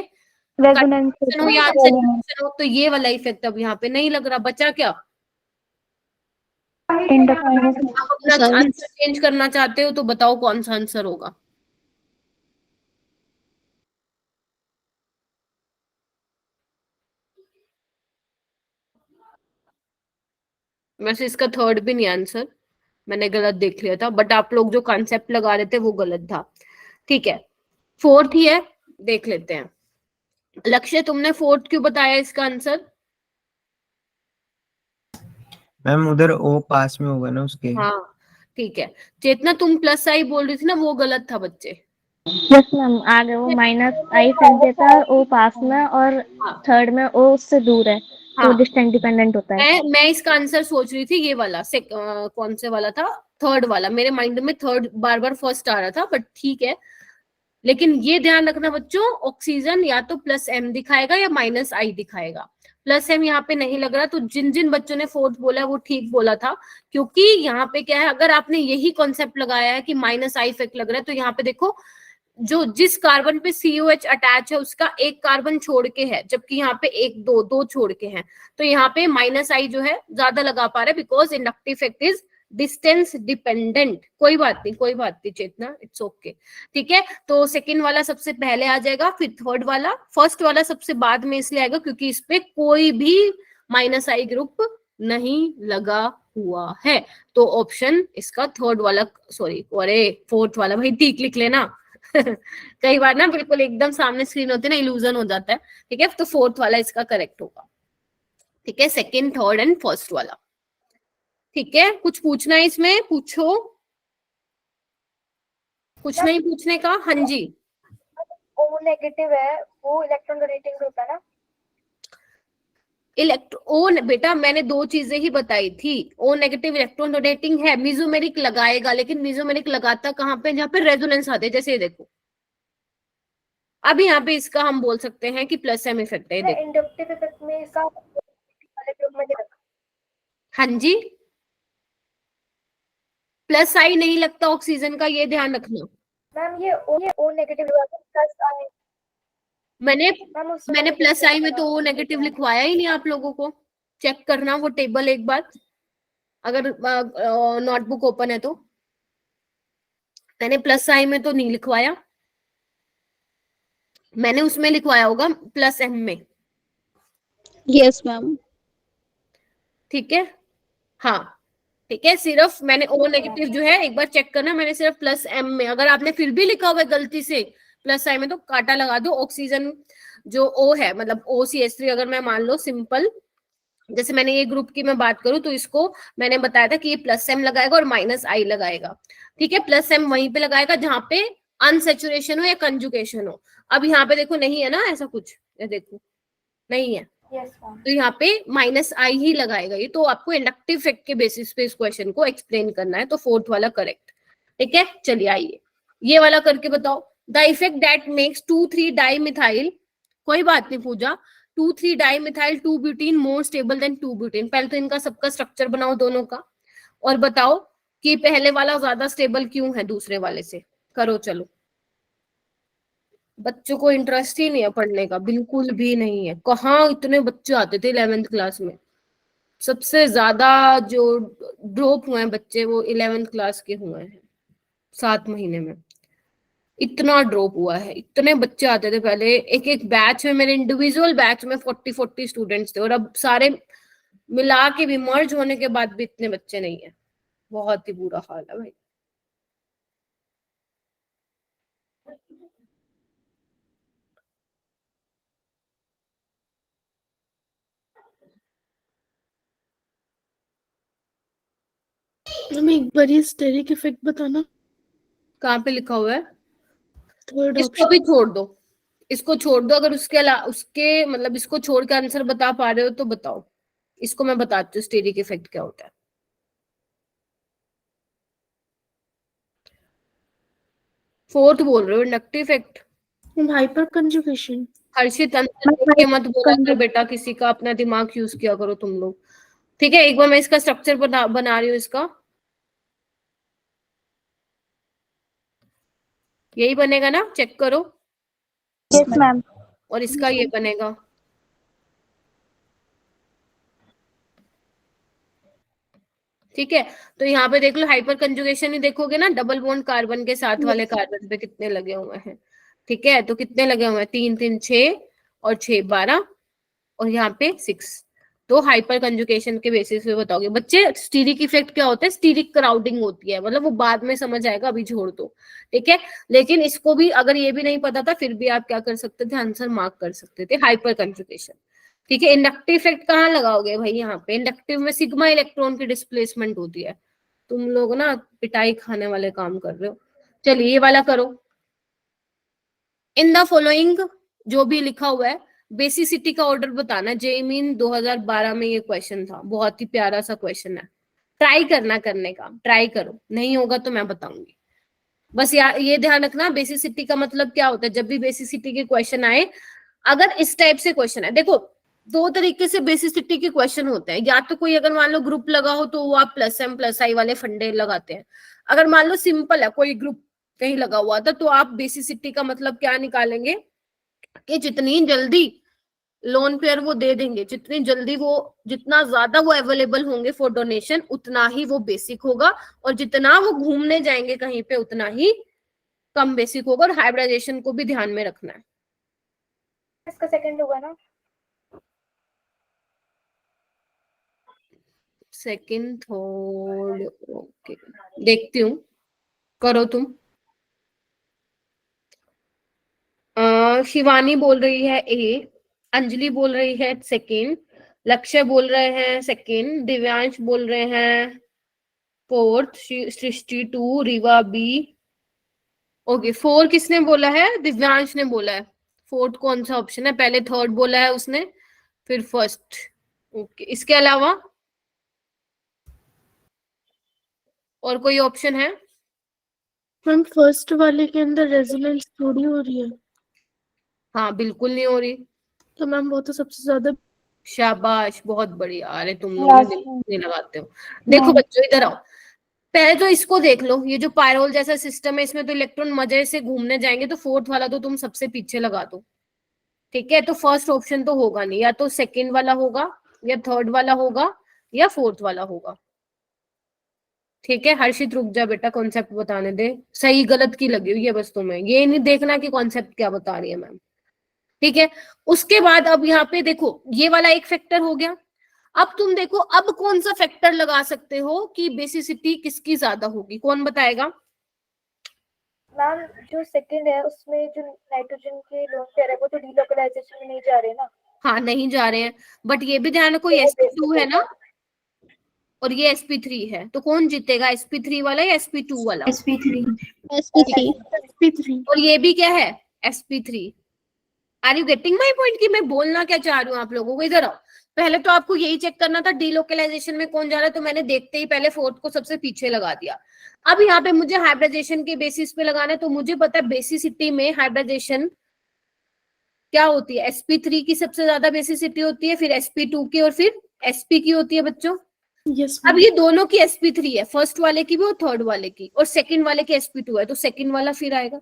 रेजोनेंस हो या आंसर हो, तो ये वाला इफेक्ट अब यहाँ पे नहीं लग रहा। बचा क्या? आप अपना आंसर चेंज करना चाहते हो तो बताओ कौन सा आंसर होगा? वैसे इसका थर्ड भी नहीं आंसर, मैंने गलत देख लिया था, बट आप लोग जो कॉन्सेप्ट लगा रहे थे वो गलत था। ठीक है, फोर्थ ही है, देख लेते हैं। लक्ष्य, तुमने फोर्थ क्यों बताया इसका आंसर? मैम उधर ओ पास में होगा ना उसके। हाँ ठीक है। चेतना, तुम प्लस आई बोल रही थी ना, वो गलत था बच्चे। यस मैम, आगे वो माइनस आई इफेक्ट देता है ओ पास में, और थर्ड में ओ उससे दूर है, तो डिस्टेंस डिपेंडेंट होता है। मैं इसका आंसर सोच रही थी ये वाला, कौन से वाला था? थर्ड वाला। मेरे माइंड में थर्ड बार बार फर्स्ट आ रहा था, बट ठीक है। लेकिन ये ध्यान रखना बच्चों, ऑक्सीजन या तो प्लस एम दिखाएगा या माइनस आई दिखाएगा। प्लस एम यहाँ पे नहीं लग रहा, तो जिन जिन बच्चों ने फोर्थ बोला वो ठीक बोला था, क्योंकि यहाँ पे क्या है, अगर आपने यही कॉन्सेप्ट लगाया है कि माइनस आई इफेक्ट लग रहा है, तो यहाँ पे देखो, जो जिस कार्बन पे COH अटैच है उसका एक कार्बन छोड़ के है, जबकि यहाँ पे एक दो छोड़ के हैं, तो यहाँ पे माइनस आई जो है ज्यादा लगा पा रहे, because inductive effect is distance dependent. कोई बात नहीं चेतना, इट्स ओके। ठीक है, तो सेकंड वाला सबसे पहले आ जाएगा, फिर थर्ड वाला, फर्स्ट वाला सबसे बाद में इसलिए आएगा क्योंकि इस पे कोई भी माइनस आई ग्रुप नहीं लगा हुआ है। तो ऑप्शन इसका थर्ड वाला, सॉरी अरे फोर्थ वाला, भाई टिक लिख लेना कई बार ना बिल्कुल एकदम सामने स्क्रीन होती है ना, इल्यूजन हो जाता है। ठीक है, तो फोर्थ वाला इसका करेक्ट होगा। ठीक है, सेकंड, थर्ड एंड फर्स्ट वाला। ठीक है, कुछ पूछना है इसमें, पूछो। कुछ नहीं पूछने का? हाँ जी। O नेगेटिव है वो इलेक्ट्रॉन डोनेटिंग ग्रुप है ना? ओ बेटा मैंने दो चीजें ही बताई थी। ओ नेगेटिव इलेक्ट्रॉन डोनेटिंग है, मिजोमेरिक लगाएगा, लेकिन मिजोमेरिक लगाता कहाँ पे? जहाँ पे रेजोनेंस आते हैं, जैसे ये देखो। अब यहाँ पे इसका हम बोल सकते हैं कि प्लस एम इफेक्ट है, देखो। इंडक्टिव इफेक्ट में इसका वाले ग्रुप में देखा। हाँ जी, प्लस आई नहीं लगता ऑक्सीजन का, ये ध्यान रखना। मैम ये O नेगेटिव प्लस आई, मैंने प्लस आई में तो ओ नेगेटिव लिखवाया ही नहीं आप लोगों को। चेक करना वो टेबल एक बार, अगर नोटबुक ओपन है तो। मैंने प्लस आई में तो नहीं लिखवाया, मैंने उसमें लिखवाया होगा प्लस एम में। Yes ma'am. ठीक है, हाँ ठीक है, सिर्फ मैंने ओ नेगेटिव जो है एक बार चेक करना, मैंने सिर्फ प्लस एम में। अगर आपने फिर भी लिखा हुआ है गलती से प्लस आई में तो काटा लगा दो। ऑक्सीजन जो ओ है, मतलब OCH3, अगर मैं मान लो सिंपल, जैसे मैंने ये ग्रुप की मैं बात करूं तो इसको मैंने बताया था कि ये प्लस एम लगाएगा और माइनस आई लगाएगा। ठीक है, प्लस एम वहीं पे लगाएगा जहां पे अनसेचुरेशन हो या कंजुगेशन हो। अब यहाँ पे देखो नहीं है ना ऐसा कुछ, ये देखो नहीं है, तो यहाँ पे माइनस आई ही लगाएगा ये। तो आपको इंडक्टिव इफेक्ट के बेसिस पे इस क्वेश्चन को एक्सप्लेन करना है, तो फोर्थ वाला करेक्ट। ठीक है, चलिए आइए ये वाला करके बताओ। The effect that makes 2,3 dimethyl, कोई बात नहीं पूजा, 2,3 डाइमिथाइल 2-ब्यूटीन मोर स्टेबल देन 2-ब्यूटीन। पहले तो इनका सबका स्ट्रक्चर बनाओ दोनों का, और बताओ कि पहले वाला ज्यादा स्टेबल क्यों है दूसरे वाले से। करो चलो, बच्चों को इंटरेस्ट ही नहीं है पढ़ने का, बिल्कुल भी नहीं है। कहाँ इतने बच्चे आते थे 11th क्लास में, सबसे ज्यादा जो ड्रॉप हुए हैं बच्चे वो 11th क्लास के हुए हैं 7 महीने में। इतना ड्रॉप हुआ है, इतने बच्चे आते थे पहले, एक एक बैच में, मेरे इंडिविजुअल बैच में 40-40 स्टूडेंट्स थे, और अब सारे मिला के भी, मर्ज होने के बाद भी इतने बच्चे नहीं है। बहुत ही बुरा हाल है भाई। हमें एक बार ये स्टेरिक इफेक्ट बताना। कहाँ पे लिखा हुआ है? थर्ड इसको भी छोड़ दो, इसको छोड़ दो। अगर उसके उसके मतलब इसको छोड़ के आंसर बता पा रहे हो तो बताओ। इसको मैं बताती हूँ स्टेरिक इफेक्ट क्या होता है। फोर्थ बोल रहे हो inductive effect. Option hyperconjugation. Harshit answer देख के मत बोला करो बेटा, किसी का अपना दिमाग यूज किया करो तुम लोग। ठीक है, एक बार मैं इसका स्ट्रक्चर बना रही हूँ इसका। यही बनेगा ना, चेक करो। Yes ma'am. और इसका ये बनेगा। ठीक है, तो यहाँ पे देख लो हाइपर कंजुगेशन ही देखोगे ना, डबल बॉन्ड कार्बन के साथ वाले कार्बन पे कितने लगे हुए हैं। ठीक है, तो कितने लगे हुए हैं? 3-3 6 और 6 12, और यहाँ पे 6। तो हाइपर कंजुगेशन के बेसिस पे बताओगे बच्चे। स्टीरिक इफेक्ट क्या होता है? स्टीरिक क्राउडिंग होती है, मतलब वो बाद में समझ आएगा, अभी छोड़ दो। ठीक है, लेकिन इसको भी अगर ये भी नहीं पता था फिर भी आप क्या कर सकते थे? आंसर मार्क कर सकते थे, हाइपर कंजुगेशन। ठीक है, इंडक्टिव इफेक्ट कहाँ लगाओगे भाई? यहाँ पे इंडक्टिव में सिग्मा इलेक्ट्रॉन की डिस्प्लेसमेंट होती है। तुम लोग ना पिटाई खाने वाले काम कर रहे हो। चलिए ये वाला करो। इन द फॉलोइंग, जो भी लिखा हुआ है, बेसिसिटी का ऑर्डर बताना। जेईई मीन 2012 में ये क्वेश्चन था, बहुत ही प्यारा सा क्वेश्चन है। ट्राई करना, करने का ट्राई करो, नहीं होगा तो मैं बताऊंगी। बस ये ध्यान रखना, बेसिसिटी का मतलब क्या होता है। जब भी बेसिसिटी के क्वेश्चन आए, अगर इस टाइप से क्वेश्चन है, देखो दो तरीके से बेसिसिटी के क्वेश्चन होते हैं। या तो कोई अगर मान लो ग्रुप लगा हो तो वो आप प्लस एम प्लस आई वाले फंडे लगाते हैं। अगर मान लो सिंपल है, कोई ग्रुप कहीं लगा हुआ था, तो आप बेसिसिटी का मतलब क्या निकालेंगे कि जितनी जल्दी लोन पेयर वो दे देंगे, जितनी जल्दी वो, जितना ज्यादा वो अवेलेबल होंगे फॉर डोनेशन, उतना ही वो बेसिक होगा, और जितना वो घूमने जाएंगे कहीं पे उतना ही कम बेसिक होगा। और हाइब्रिडाइजेशन को भी ध्यान में रखना है। इसका सेकंड होगा ना? सेकंड थर्ड, ओके देखती हूँ, करो तुम। शिवानी बोल रही है ए, अंजलि बोल रही है सेकंड, लक्ष्य बोल रहे हैं सेकंड, दिव्यांश बोल रहे हैं फोर्थ, सृष्टि 2, रीवा बी। ओके 4 किसने बोला है? दिव्यांश ने बोला है। फोर्थ कौन सा ऑप्शन है? पहले थर्ड बोला है उसने, फिर फर्स्ट। ओके इसके अलावा और कोई ऑप्शन है? मैम फर्स्ट वाले के अंदर रेजोनेंस थोड़ी हो रही है, हाँ बिल्कुल नहीं हो रही। तो मैम वो तो सबसे ज्यादा। शाबाश, बहुत बढ़िया। अरे तुम लोग ना दिमाग नहीं लगाते हो। देखो बच्चों इधर आओ, पहले तो इसको देख लो, ये जो पायरोल जैसा सिस्टम है इसमें तो इलेक्ट्रॉन मजे से घूमने जाएंगे, तो फोर्थ वाला तो तुम सबसे पीछे लगा दो। ठीक है, तो फर्स्ट ऑप्शन तो होगा नहीं, या तो सेकंड वाला होगा, या थर्ड वाला होगा, या फोर्थ वाला होगा। ठीक है हर्षित रुक जा बेटा, कॉन्सेप्ट बताने दे, सही गलत की लगी हुई है बस तुम्हें, ये नहीं देखना कि कॉन्सेप्ट क्या बता रही है मैम। ठीक है, उसके बाद अब यहाँ पे देखो ये वाला एक फैक्टर हो गया। अब तुम देखो अब कौन सा फैक्टर लगा सकते हो कि बेसिसिटी किसकी ज्यादा होगी, कौन बताएगा? मैम जो सेकंड है उसमें जो नाइट्रोजन के लोन पेयर है वो तो डीलोकलाइजेशन में नहीं जा रहे ना। हाँ नहीं जा रहे हैं, बट ये भी ध्यान रखो ये sp2 है ना, और ये sp3 है, तो कौन जीतेगा, sp3 वाला या sp2 वाला? sp3 sp3 और ये भी क्या है? sp3। Are you getting my point कि मैं बोलना क्या चाह रही हूँ आप लोगों को? इधर आओ, पहले तो आपको यही चेक करना था डीलोकलाइजेशन में कौन जा रहा है, तो मैंने देखते ही पहले फोर्थ को सबसे पीछे लगा दिया। अब यहाँ पे मुझे हाइब्रिडाइजेशन के बेसिस पे लगाना है, तो मुझे पता है बेसिसिटी में हाइब्रिडाइजेशन क्या होती है, sp3 की सबसे ज्यादा बेसिसिटी होती है, फिर sp2 की, और फिर sp की होती है बच्चों। यस अब ये दोनों की sp3 है, फर्स्ट वाले की भी और थर्ड वाले की, और सेकंड वाले की sp2 है, तो सेकंड वाला फिर आएगा।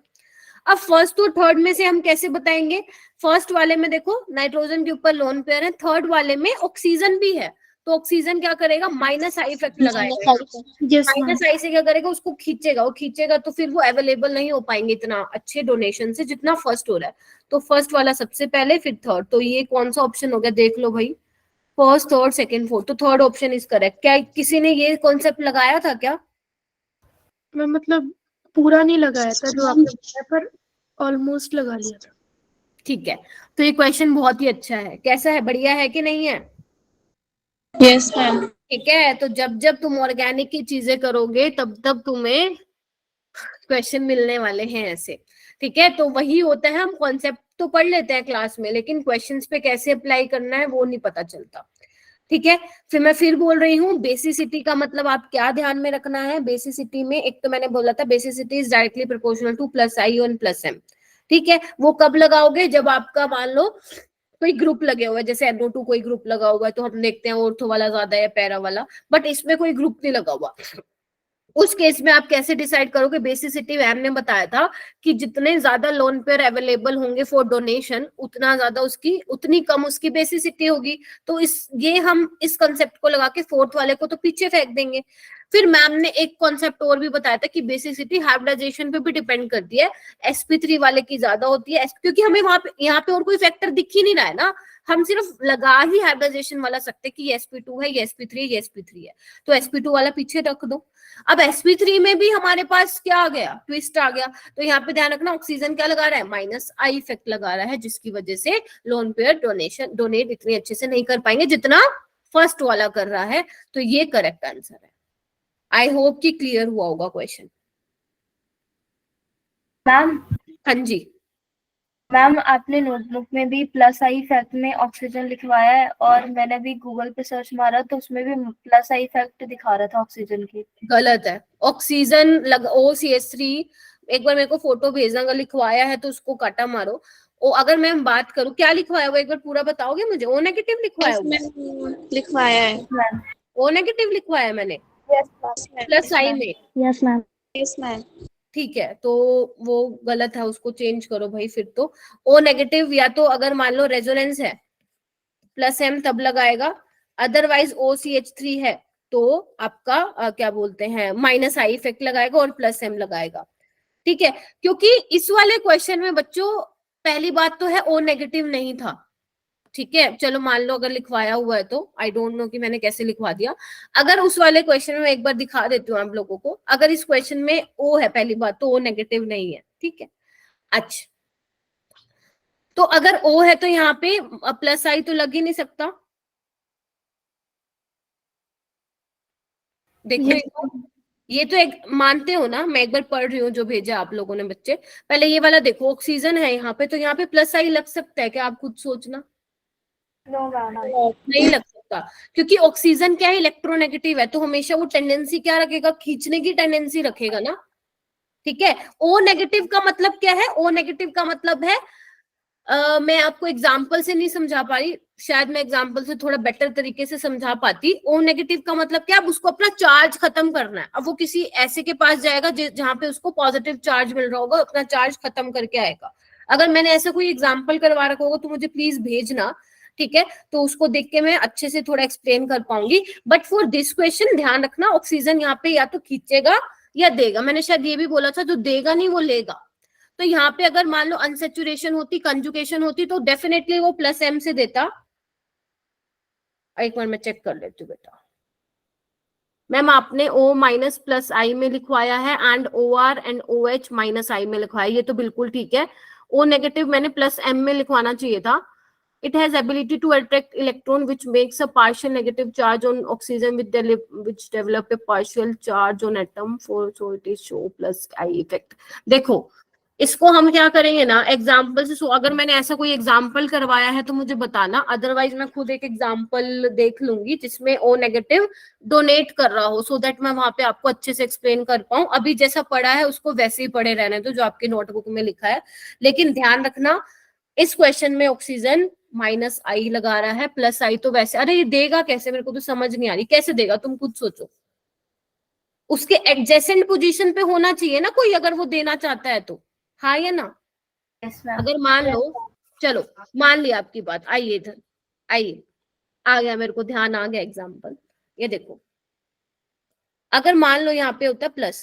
अब फर्स्ट और थर्ड में से हम कैसे बताएंगे? फर्स्ट वाले में देखो नाइट्रोजन के ऊपर लोन पेयर है, थर्ड वाले में ऑक्सीजन भी है, तो ऑक्सीजन क्या करेगा, माइनस आई इफेक्ट लगाएगा। यस मैम माइनस आई से क्या करेगा, उसको खींचेगा, वो खींचेगा तो फिर वो अवेलेबल नहीं हो पाएंगे इतना अच्छे डोनेशन से जितना फर्स्ट हो रहा है, तो फर्स्ट वाला सबसे पहले फिर थर्ड। तो ये कौन सा ऑप्शन हो गया देख लो भाई, फर्स्ट थर्ड सेकंड फोर्थ, तो थर्ड ऑप्शन इज करेक्ट। क्या किसी ने ये कॉन्सेप्ट लगाया था क्या? मैं मतलब पूरा नहीं लगाया था जो आपने बताया, पर ऑलमोस्ट लगा लिया था। ठीक है, तो ये क्वेश्चन बहुत ही अच्छा है, कैसा है, बढ़िया है कि नहीं है? Yes ma'am. ठीक है, तो जब जब तुम ऑर्गेनिक की चीजें करोगे तब तब तुम्हें क्वेश्चन मिलने वाले हैं ऐसे। ठीक है, तो वही होता है, हम कॉन्सेप्ट तो पढ़ लेते हैं क्लास में, लेकिन क्वेश्चंस पे कैसे अप्लाई करना है वो नहीं पता चलता। ठीक है, फिर मैं फिर बोल रही हूँ, बेसिसिटी का मतलब आप क्या ध्यान में रखना है? बेसिसिटी में एक तो मैंने बोला था basicity is directly proportional to plus I और प्लस एम। ठीक है, वो कब लगाओगे, जब आपका मान लो कोई ग्रुप लगे हुए हैं, जैसे NO2 कोई ग्रुप लगा हुआ है तो हम देखते हैं ऑर्थो वाला ज्यादा है पैरा वाला, बट इसमें कोई ग्रुप नहीं लगा हुआ। उस केस में आप कैसे डिसाइड करोगे? बेसिसिटी मैम ने बताया था कि जितने ज्यादा लोन पेयर अवेलेबल होंगे फॉर डोनेशन, उतना ज्यादा उसकी, उतनी कम उसकी बेसिसिटी होगी। तो ये हम इस कंसेप्ट को लगा के फोर्थ वाले को तो पीछे फेंक देंगे। फिर मैम ने एक कॉन्सेप्ट और भी बताया था कि बेसिसिटी हाइब्रिडाइजेशन पे भी डिपेंड करती है, sp3 वाले की ज्यादा होती है, क्योंकि हमें वहां पे यहाँ पे और कोई फैक्टर दिख ही नहीं रहा है ना, हम सिर्फ लगा ही हाइब्रिडाइजेशन वाला सकते कि ये sp2 है, ये sp3 है, ये sp3 है, तो sp2 वाला पीछे रख दो। अब sp3 में भी हमारे पास क्या आ गया, ट्विस्ट आ गया, तो यहाँ पे ध्यान रखना ऑक्सीजन क्या लगा रहा है, माइनस आई इफेक्ट लगा रहा है, जिसकी वजह से लोन पेयर डोनेट इतने अच्छे से नहीं कर पाएंगे जितना फर्स्ट वाला कर रहा है। तो ये करेक्ट आंसर है। आई होप कि क्लियर हुआ होगा क्वेश्चन। मैम हाँ जी, मैम आपने नोटबुक में भी प्लस आई इफेक्ट में ऑक्सीजन लिखवाया है, और मैंने भी गूगल पे सर्च मारा तो उसमें भी प्लस आई इफेक्ट दिखा रहा था ऑक्सीजन की। गलत है। ऑक्सीजन OCH3, एक बार मेरे को फोटो भेजना, अगर लिखवाया है तो उसको काटा मारो। ओ अगर मैं बात करूं क्या लिखवाया हुआ, एक बार पूरा बताओगे मुझे? O नेगेटिव लिखवाया हुआ, लिखवाया है मैम O नेगेटिव लिखवाया है मैंने प्लस आई में। Yes ma'am. Yes ma'am. ठीक है, तो वो गलत है, उसको चेंज करो भाई। फिर तो O नेगेटिव, या तो अगर मान लो रेजोनेंस है प्लस M तब लगाएगा, अदरवाइज OCH3 है तो आपका क्या बोलते हैं, माइनस आई इफेक्ट लगाएगा और प्लस M लगाएगा। ठीक है, क्योंकि इस वाले क्वेश्चन में बच्चों पहली बात तो है O नेगेटिव नहीं था, ठीक है, चलो मान लो अगर लिखवाया हुआ है तो आई डोंट नो कि मैंने कैसे लिखवा दिया। अगर उस वाले क्वेश्चन में एक बार दिखा देती हूँ आप लोगों को, अगर इस क्वेश्चन में ओ है पहली बात तो ओ नेगेटिव नहीं है, ठीक है। अच्छा, तो अगर ओ है तो यहाँ पे प्लस आई तो लग ही नहीं सकता। देखो ये तो एक मानते हो ना, मैं एक बार पढ़ रही हूँ जो भेजा आप लोगों ने बच्चे। पहले ये वाला देखो, ऑक्सीजन है यहाँ पे, तो यहाँ पे प्लस आई लग सकता है क्या, आप खुद सोचना। नहीं लग सकता, क्योंकि ऑक्सीजन क्या है, इलेक्ट्रोनेगेटिव है, तो हमेशा वो टेंडेंसी क्या रखेगा, खींचने की टेंडेंसी रखेगा ना, ठीक है। ओ नेगेटिव का मतलब क्या है, ओ नेगेटिव का मतलब है मैं आपको एग्जाम्पल से नहीं समझा पा रही, शायद मैं एग्जाम्पल से थोड़ा बेटर तरीके से समझा पाती। ओ नेगेटिव का मतलब क्या, अब उसको अपना चार्ज खत्म करना है। अब वो किसी ऐसे के पास जाएगा जहां पे उसको पॉजिटिव चार्ज मिल रहा होगा, अपना चार्ज खत्म करके आएगा। अगर मैंने ऐसा कोई एग्जाम्पल करवा रखा होगा तो मुझे प्लीज भेजना, ठीक है, तो उसको देख के मैं अच्छे से थोड़ा एक्सप्लेन कर पाऊंगी। बट फॉर दिस क्वेश्चन ध्यान रखना, ऑक्सीजन यहाँ पे या तो खींचेगा या देगा। मैंने शायद ये भी बोला था, जो देगा नहीं वो लेगा। तो यहाँ पे अगर मान लो अनसेचुरेशन होती, कंजुगेशन होती, तो डेफिनेटली वो प्लस एम से देता। एक बार मैं चेक कर लेती हूँ बेटा। मैम आपने O माइनस प्लस आई में लिखवाया है and OR and OH minus I में लिखवाया, ये तो बिल्कुल ठीक है। O नेगेटिव मैंने प्लस M में लिखवाना चाहिए था। It has ability to attract electron which makes a partial negative charge on oxygen which develop a partial charge on atom for so it is show plus I effect। देखो इसको हम क्या करेंगे ना, एग्जाम्पल से। अगर मैंने ऐसा कोई एग्जाम्पल करवाया है तो मुझे बताना, अदरवाइज मैं खुद एक एग्जाम्पल देख लूंगी जिसमें ओ नेगेटिव डोनेट कर रहा हो, सो दैट मैं वहां पे आपको अच्छे से एक्सप्लेन कर पाऊं। अभी जैसा पढ़ा है उसको वैसे ही पढ़े रहने दो जो आपके नोटबुक में लिखा है। लेकिन ध्यान रखना, इस क्वेश्चन में ऑक्सीजन माइनस आई लगा रहा है, प्लस आई तो वैसे, अरे ये देगा कैसे, मेरे को तो समझ नहीं आ रही कैसे देगा, तुम खुद सोचो। उसके एडजेसेंट पोजीशन पे होना चाहिए ना कोई, अगर वो देना चाहता है तो, हाँ या ना। अगर मान लो, चलो मान लिया आपकी बात, आइए इधर आइए, आ गया मेरे को ध्यान, आ गया एग्जाम्पल। ये देखो, अगर मान लो यहाँ पे होता है प्लस,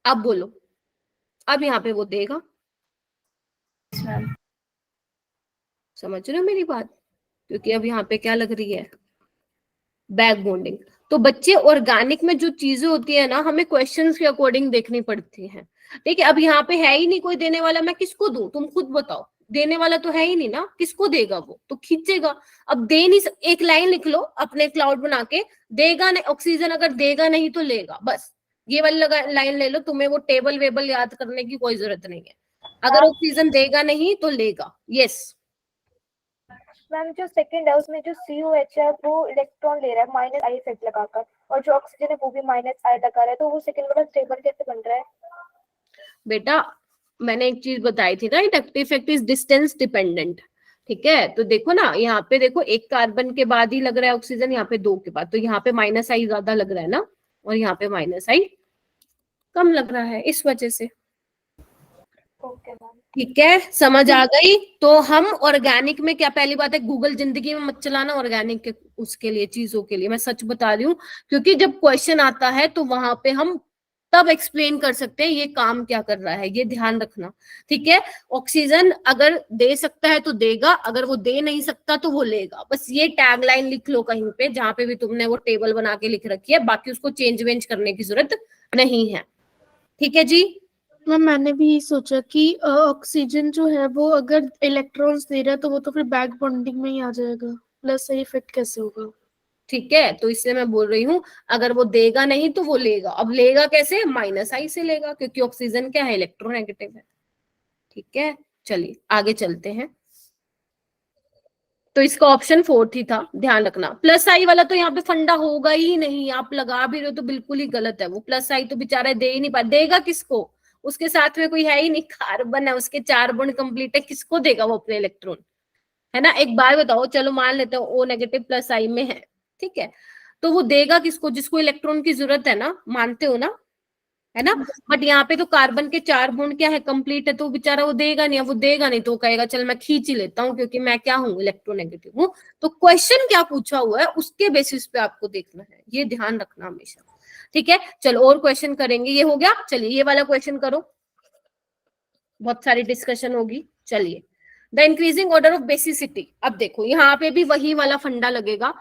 अब बोलो, अब यहाँ पे वो देगा। समझ रहे हो मेरी बात, क्योंकि अब यहाँ पे क्या लग रही है, बैक बॉन्डिंग। तो बच्चे ऑर्गेनिक में जो चीजें होती है ना, हमें क्वेश्चंस के अकॉर्डिंग देखनी पड़ती है, ठीक है। अब यहाँ पे है ही नहीं कोई देने वाला, मैं किसको दूं, तुम खुद बताओ, देने वाला तो है ही नहीं ना, किसको देगा वो, तो खींचेगा। अब दे नहीं, एक लाइन लिख लो अपने क्लाउड बना के, देगा नहीं ऑक्सीजन, अगर देगा नहीं तो लेगा, बस ये वाली लाइन ले लो। तुम्हें वो टेबल वेबल याद करने की कोई जरूरत नहीं है। अगर ऑक्सीजन देगा नहीं तो लेगा, यस। मैम जो सेकंड है उसमें जो COH है वो इलेक्ट्रॉन ले रहा है माइनस आई इफेक्ट लगाकर, और जो ऑक्सीजन है वो भी माइनस आई लगा रहा है, तो वो सेकंड वाला स्टेबल कैसे बन रहा है? बेटा मैंने एक चीज बताई थी ना, inductive effect is distance dependent, ठीक है। तो देखो ना, यहाँ पे देखो एक कार्बन के बाद ही लग रहा है ऑक्सीजन, यहाँ पे 2 के बाद, तो यहाँ पे माइनस आई ज्यादा लग रहा है ना, और यहाँ पे माइनस आई कम लग रहा है, इस वजह से। ठीक है, समझ आ गई। तो हम ऑर्गेनिक में क्या, पहली बात है गूगल जिंदगी में मत चलाना ऑर्गेनिक के उसके लिए, चीजों के लिए, मैं सच बता रही हूँ, क्योंकि जब क्वेश्चन आता है तो वहां पे हम तब एक्सप्लेन कर सकते हैं ये काम क्या कर रहा है, ये ध्यान रखना, ठीक है। ऑक्सीजन अगर दे सकता है तो देगा, अगर वो दे नहीं सकता तो वो लेगा, बस ये टैगलाइन लिख लो कहीं पे, जहां पे भी तुमने वो टेबल बना के लिख रखी है, बाकी उसको चेंज वेंज करने की जरूरत नहीं है, ठीक है जी। मैम मैंने भी यही सोचा कि ऑक्सीजन जो है वो अगर इलेक्ट्रॉन्स दे रहा है तो वो तो फिर बैक बॉन्डिंग में ही आ जाएगा, प्लस आई इफेक्ट कैसे होगा? ठीक है, तो इसलिए मैं बोल रही हूँ अगर वो देगा नहीं तो वो लेगा। अब लेगा कैसे, माइनस आई से लेगा, क्योंकि ऑक्सीजन क्या है, इलेक्ट्रोनेगेटिव है, ठीक है। चलिए आगे चलते हैं। तो इसका ऑप्शन 4 ही था, ध्यान रखना। प्लस आई वाला तो यहाँ पे फंडा होगा ही नहीं, आप लगा भी रहे हो तो बिल्कुल ही गलत है। वो प्लस आई तो बेचारा दे ही नहीं पा, देगा किसको, उसके साथ में कोई है ही नहीं, कार्बन है, उसके 4 बॉन्ड कंप्लीट है, किसको देगा वो अपने इलेक्ट्रॉन, है ना। एक बार बताओ, चलो मान लेते हो ओ नेगेटिव प्लस आई में है, ठीक है, तो वो देगा किसको, जिसको इलेक्ट्रॉन की जरूरत है ना, मानते हो ना, है ना। बट यहाँ पे तो कार्बन के 4 बॉन्ड क्या है, कंप्लीट है, तो बेचारा वो देगा नहीं। वो देगा नहीं तो कहेगा चल मैं खींच ही लेता हूँ, क्योंकि मैं क्या हूँ, इलेक्ट्रोनेगेटिव हूँ। तो क्वेश्चन क्या पूछा हुआ है उसके बेसिस पे आपको देखना है, ये ध्यान रखना हमेशा, ठीक है। चलो और क्वेश्चन करेंगे, ये हो गया। चलिए ये वाला क्वेश्चन करो, बहुत सारी डिस्कशन होगी। चलिए the increasing order of basicity. अब देखो यहाँ पे भी वही वाला फंडा लगेगा,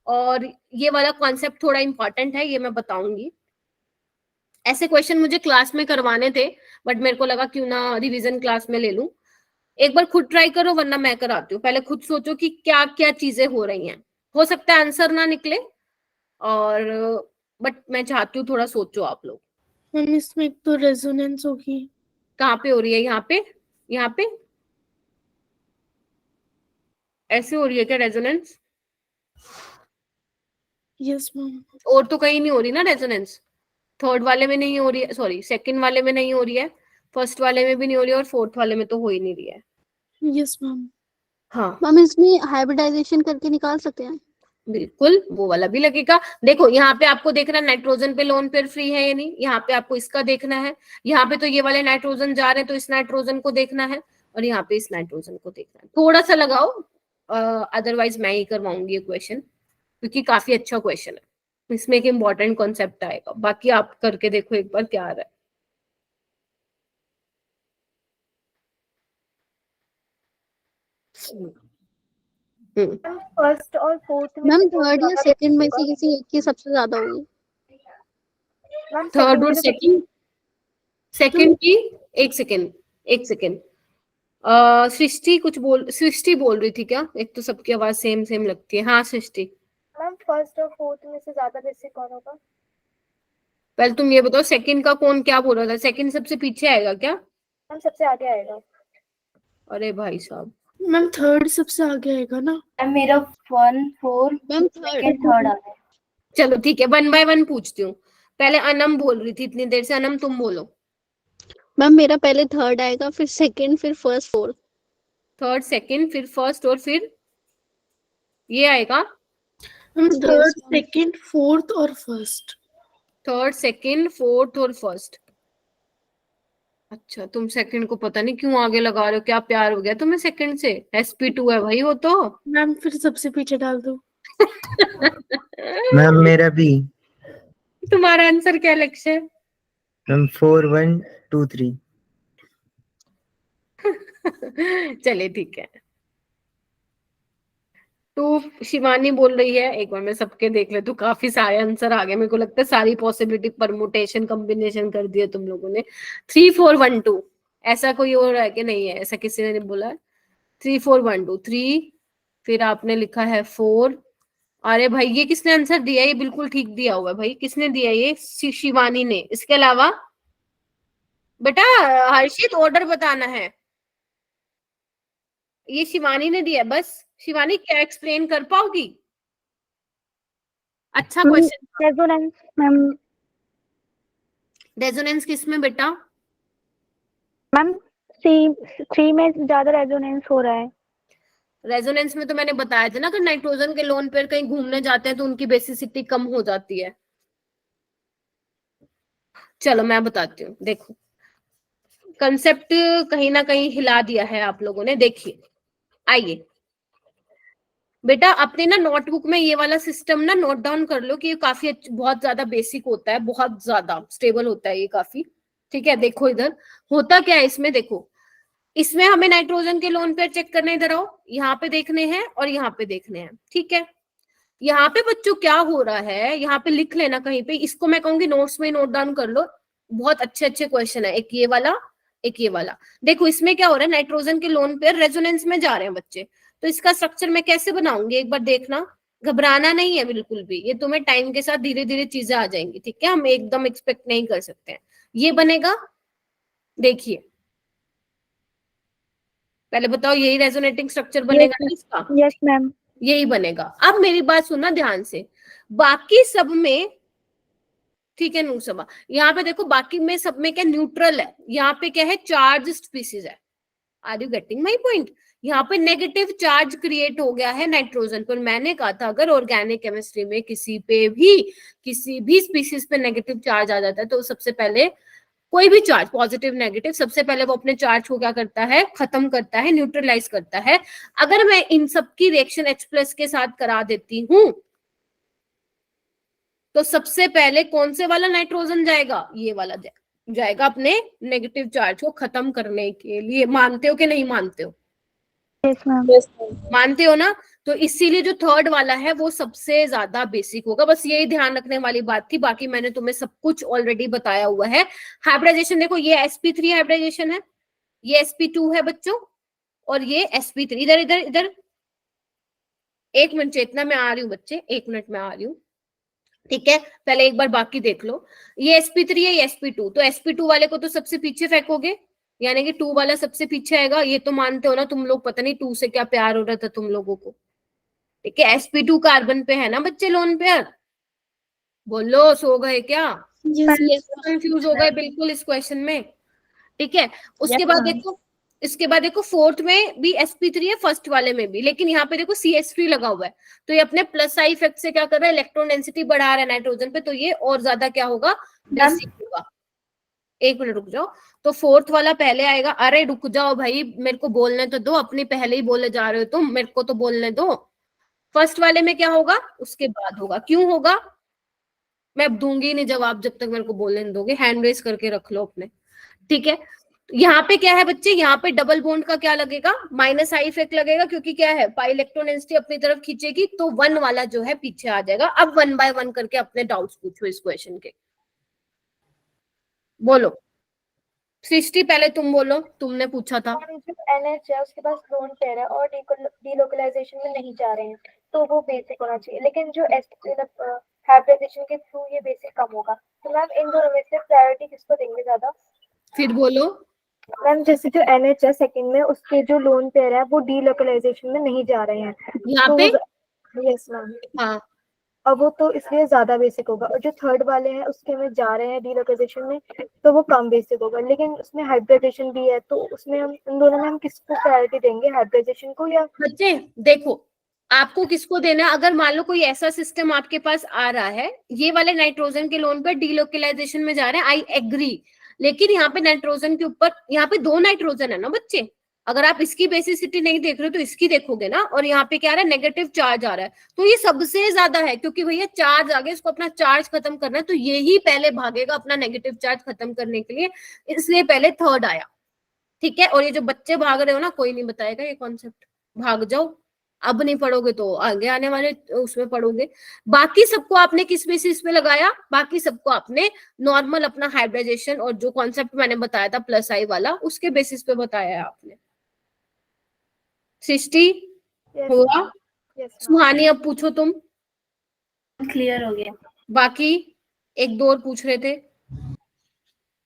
और ये वाला कॉन्सेप्ट थोड़ा इंपॉर्टेंट है, ये मैं बताऊंगी। ऐसे क्वेश्चन मुझे क्लास में करवाने थे, बट मेरे को लगा क्यों ना रिवीजन क्लास में ले लूं। एक बार खुद ट्राई करो, वरना मैं कराती हूँ। पहले खुद सोचो कि क्या क्या चीजें हो रही हैं। हो सकता है आंसर ना निकले, और बट मैं चाहती हूँ थोड़ा सोचो आप लोग। मैम इसमें एक तो रेजोनेंस होगी। कहाँ पे हो रही है? यहाँ पे, यहाँ पे ऐसे हो रही है क्या रेजोनेंस? Yes ma'am. और तो कहीं नहीं हो रही ना रेजोनेंस। थर्ड वाले में नहीं हो रही है, सॉरी सेकंड वाले में नहीं हो रही है, फर्स्ट वाले में भी नहीं हो रही है, और फोर्थ वाले में तो हो ही नहीं रही है। Yes ma'am. हाँ मैम इसमें हाइब्रिडाइजेशन करके निकाल सकते हैं। बिल्कुल, वो वाला भी लगेगा। देखो यहाँ पे आपको देखना है नाइट्रोजन पे लोन पेयर फ्री है या नहीं, यहाँ पे आपको इसका देखना है। यहाँ पे तो ये वाले नाइट्रोजन जा रहे हैं, तो इस नाइट्रोजन को देखना है, और यहाँ पे इस नाइट्रोजन को देखना है। थोड़ा सा लगाओ, अदरवाइज मैं ही करवाऊंगी ये क्वेश्चन, क्योंकि काफी अच्छा क्वेश्चन है। इसमें एक इम्पोर्टेंट कॉन्सेप्ट आएगा। बाकी आप करके देखो एक बार क्या आ रहा है। फर्स्ट और फोर्थ में मैम से कौन थर्ड या ज्यादा सेकंड में बेसिक से होगा? किसी एक की सबसे ज्यादा होगी। मैम थर्ड सेकंड और में तो सेकंड, सेकंड की, एक सेकंड, एक सेकंड। सृष्टि कुछ बोल, सृष्टि बोल रही थी क्या? एक तो सबकी आवाज सेम सेम लगती है। हाँ सृष्टि, मैम फर्स्ट और फोर्थ में से ज्यादा बेसिक कौन होगा? पहले तुम ये बताओ सेकंड का कौन क्या बोल रहा था? सेकंड सबसे पीछे आएगा क्या? मैम सबसे आगे आएगा। अरे भाई साहब, मैम थर्ड सबसे आगे आएगा ना। मैम मेरा 1 4 मैम सेकंड थर्ड आ गया। चलो ठीक है, 1 बाय 1 पूछती हूँ। पहले अनम बोल रही थी इतनी देर से। अनम तुम बोलो। मैम मेरा पहले थर्ड आएगा, फिर सेकंड, फिर फर्स्ट, फोर्थ। थर्ड, सेकंड, फिर फर्स्ट, और फिर ये आएगा। Ma'am Yes, third ma'am. Second fourth और फर्स्ट। थर्ड, सेकंड, फोर्थ और फर्स्ट। अच्छा, तुम सेकंड को पता नहीं क्यों आगे लगा रहे हो, क्या प्यार हो गया तुम्हें सेकंड से? sp2 है भाई वो तो। मैम फिर सबसे पीछे डाल दो। मैम मेरा भी। तुम्हारा आंसर क्या लक्ष्य है? मैम 4 1 2 3। चले ठीक है। तो शिवानी बोल रही है, एक बार मैं सबके देख ले, तो काफी सारे आंसर आ गए। मेरे को लगता है सारी पॉसिबिलिटी परमुटेशन कॉम्बिनेशन कर दिया तुम लोगों ने। 3 4 1 2 ऐसा कोई और है कि नहीं है? ऐसा किसी ने नहीं बोला है। 3 4 1 2 3, फिर आपने लिखा है 4। अरे भाई ये किसने आंसर दिया? ये बिल्कुल ठीक दिया हुआ है भाई। किसने दिया ये? शिवानी ने। इसके अलावा बेटा हर्षित ऑर्डर बताना है। ये शिवानी ने दिया बस। शिवानी क्या एक्सप्लेन कर पाओगी? अच्छा क्वेश्चन। Resonance ma'am. रेजोनेंस किस में बेटा? मैम C3 में ज्यादा रेजोनेंस हो रहा है। रेजोनेंस में तो मैंने बताया था ना, अगर नाइट्रोजन के लोन पेयर कहीं घूमने जाते हैं तो उनकी बेसिसिटी कम हो जाती है। चलो मैं बताती हूँ। देखो कंसेप्ट कहीं ना कहीं हिला दिया है आप लोगों ने। देखिए आइए बेटा, अपने ना नोटबुक में ये वाला सिस्टम ना नोट डाउन कर लो कि ये काफी बहुत ज्यादा बेसिक होता है, बहुत ज्यादा स्टेबल होता है ये काफी। ठीक है, देखो इधर होता क्या है इसमें। देखो इसमें हमें नाइट्रोजन के लोन पेयर चेक करने, इधर आओ, यहाँ पे देखने हैं और यहाँ पे देखने हैं। ठीक है, यहाँ पे बच्चों क्या हो रहा है, यहाँ पे लिख लेना कहीं पे। इसको मैं कहूंगी नोट्स में नोट डाउन कर लो। बहुत अच्छे अच्छे क्वेश्चन है, एक ये वाला, एक ये वाला। देखो इसमें क्या हो रहा है, नाइट्रोजन के लोन पेयर रेजोनेंस में जा रहे हैं बच्चे। तो इसका स्ट्रक्चर मैं कैसे बनाऊंगी एक बार देखना। घबराना नहीं है बिल्कुल भी, ये तुम्हें टाइम के साथ धीरे धीरे चीजें आ जाएंगी। ठीक है, हम एकदम एक्सपेक्ट नहीं कर सकते हैं। ये बनेगा, देखिए पहले बताओ यही रेजोनेटिंग स्ट्रक्चर बनेगा ना इसका? Yes ma'am. यही बनेगा। अब मेरी बात सुनना ध्यान से, बाकी सब में ठीक है नूसबा, यहाँ पे देखो बाकी में सब में क्या न्यूट्रल है, यहाँ पे क्या है चार्ज स्पीसीज है। Are you getting my point? यहाँ पे नेगेटिव चार्ज क्रिएट हो गया है नाइट्रोजन पर। मैंने कहा था अगर ऑर्गेनिक केमिस्ट्री में किसी भी स्पीसीज पे नेगेटिव चार्ज आ जाता है तो सबसे पहले कोई भी चार्ज पॉजिटिव नेगेटिव, सबसे पहले वो अपने चार्ज को क्या करता है, खत्म करता है, न्यूट्रलाइज करता है। अगर मैं इन सब की रिएक्शन H+ के साथ करा देती हूं तो सबसे पहले कौन से वाला नाइट्रोजन जाएगा? ये वाला जाएगा अपने नेगेटिव चार्ज को खत्म करने के लिए। मानते हो कि नहीं मानते हो? Yes ma'am. मानते हो ना? तो इसीलिए जो थर्ड वाला है वो सबसे ज्यादा बेसिक होगा। बस यही ध्यान रखने वाली बात थी, बाकी मैंने तुम्हें सब कुछ ऑलरेडी बताया हुआ है। हाइब्रिडाइजेशन देखो, ये sp3 हाइब्रिडाइजेशन है, ये sp2 है बच्चों, और ये sp3। इधर इधर इधर, एक मिनट चेतना, मैं आ रही हूँ बच्चे, एक मिनट में आ रही हूँ, ठीक है? पहले एक बार बाकी देख लो। ये sp3 है, ये sp2, तो sp2 वाले को तो सबसे पीछे फेंकोगे, यानी कि 2 वाला सबसे पीछे आएगा। ये तो मानते हो ना तुम लोग, पता नहीं 2 से क्या प्यार हो रहा था तुम लोगों को, ठीक है? sp2 कार्बन पे है ना बच्चे लोन पेयर, बोलो सो गए क्या? कंफ्यूज हो गए बिल्कुल इस क्वेश्चन में, ठीक है? उसके बाद देखो, इसके बाद देखो फोर्थ में भी sp3 है, फर्स्ट वाले में भी, लेकिन यहाँ पे देखो cs3 लगा हुआ है, तो ये अपने प्लस आई इफेक्ट से क्या कर रहा है, इलेक्ट्रॉन डेंसिटी बढ़ा रहा है नाइट्रोजन पे, तो ये और ज्यादा क्या होगा, बेसिक होगा। एक मिनट रुक जाओ, तो फोर्थ वाला पहले आएगा। अरे रुक जाओ भाई, मेरे को बोलने तो दो, अपनी पहले ही बोले जा रहे हो तुम, मेरे को तो बोलने दो। फर्स्ट वाले में क्या होगा, उसके बाद होगा। क्यों होगा, मैं अब दूंगी नहीं जवाब जब तक मेरे को बोलने नहीं दोगे। हैंड रेस करके रख लो अपने, ठीक है? यहाँ पे क्या है बच्चे, यहाँ पे डबल बॉन्ड का क्या लगेगा, माइनस आई इफेक्ट लगेगा, क्योंकि क्या है, पाई इलेक्ट्रॉन डेंसिटी अपनी तरफ खींचेगी, तो 1 वाला जो है पीछे आ जाएगा। अब 1 बाय 1 करके अपने डाउट्स पूछो इस क्वेश्चन के। बोलो सृष्टि, पहले तुम बोलो, तुमने पूछा था। जो NH है उसके पास लोन पेयर है और डीलोकलाइजेशन में नहीं जा रहे हैं, तो वो बेसिक होना चाहिए। लेकिन जो हाइब्रिडाइजेशन के थ्रू ये बेसिक कम होगा, तो मैम इन दोनों में से प्रायोरिटी किसको देंगे ज्यादा? फिर बोलो। मैम जैसे जो NH है सेकंड में, उसके जो लोन पेयर है वो डीलोकलाइजेशन में नहीं जा रहे हैं, यहाँ तो पे यस मैम, हाँ, अब वो तो इसलिए ज्यादा बेसिक होगा। और जो थर्ड वाले हैं उसके में जा रहे हैं डीलोकलाइजेशन में, तो वो कम बेसिक होगा। लेकिन उसमें हाइब्रिडाइजेशन भी है, तो उसमें हम इन दोनों में हम किसको प्रायोरिटी देंगे, हाइब्रिडाइजेशन को या? बच्चे देखो, आपको किसको देना है। अगर मान लो कोई ऐसा सिस्टम आपके पास आ रहा है, ये वाले नाइट्रोजन के लोन पर डीलोकलाइजेशन में जा रहे हैं, आई एग्री, लेकिन यहाँ पे नाइट्रोजन के ऊपर, यहाँ पे 2 नाइट्रोजन है ना बच्चे, अगर आप इसकी बेसिसिटी नहीं देख रहे हो तो इसकी देखोगे ना, और यहाँ पे क्या आ रहा है, नेगेटिव चार्ज आ रहा है, तो ये सबसे ज्यादा है, क्योंकि भैया चार्ज आ गया, इसको अपना चार्ज खत्म करना है, तो यही पहले भागेगा अपना नेगेटिव चार्ज खत्म करने के लिए, इसलिए पहले थर्ड आया, ठीक है? और ये जो बच्चे भाग रहे हो ना, कोई नहीं बताएगा ये कॉन्सेप्ट, भाग जाओ, अब नहीं पढ़ोगे तो आगे आने वाले उसमें पढ़ोगे। बाकी सबको आपने किस बेसिस पे लगाया, बाकी सबको आपने नॉर्मल अपना हाइब्रिडाइजेशन और जो कॉन्सेप्ट मैंने बताया था प्लस आई वाला, उसके बेसिस पे बताया है आपने। सृष्टि हुआ? सुहानी अब पूछो तुम। क्लियर हो गया। बाकी 1-2 और पूछ रहे थे,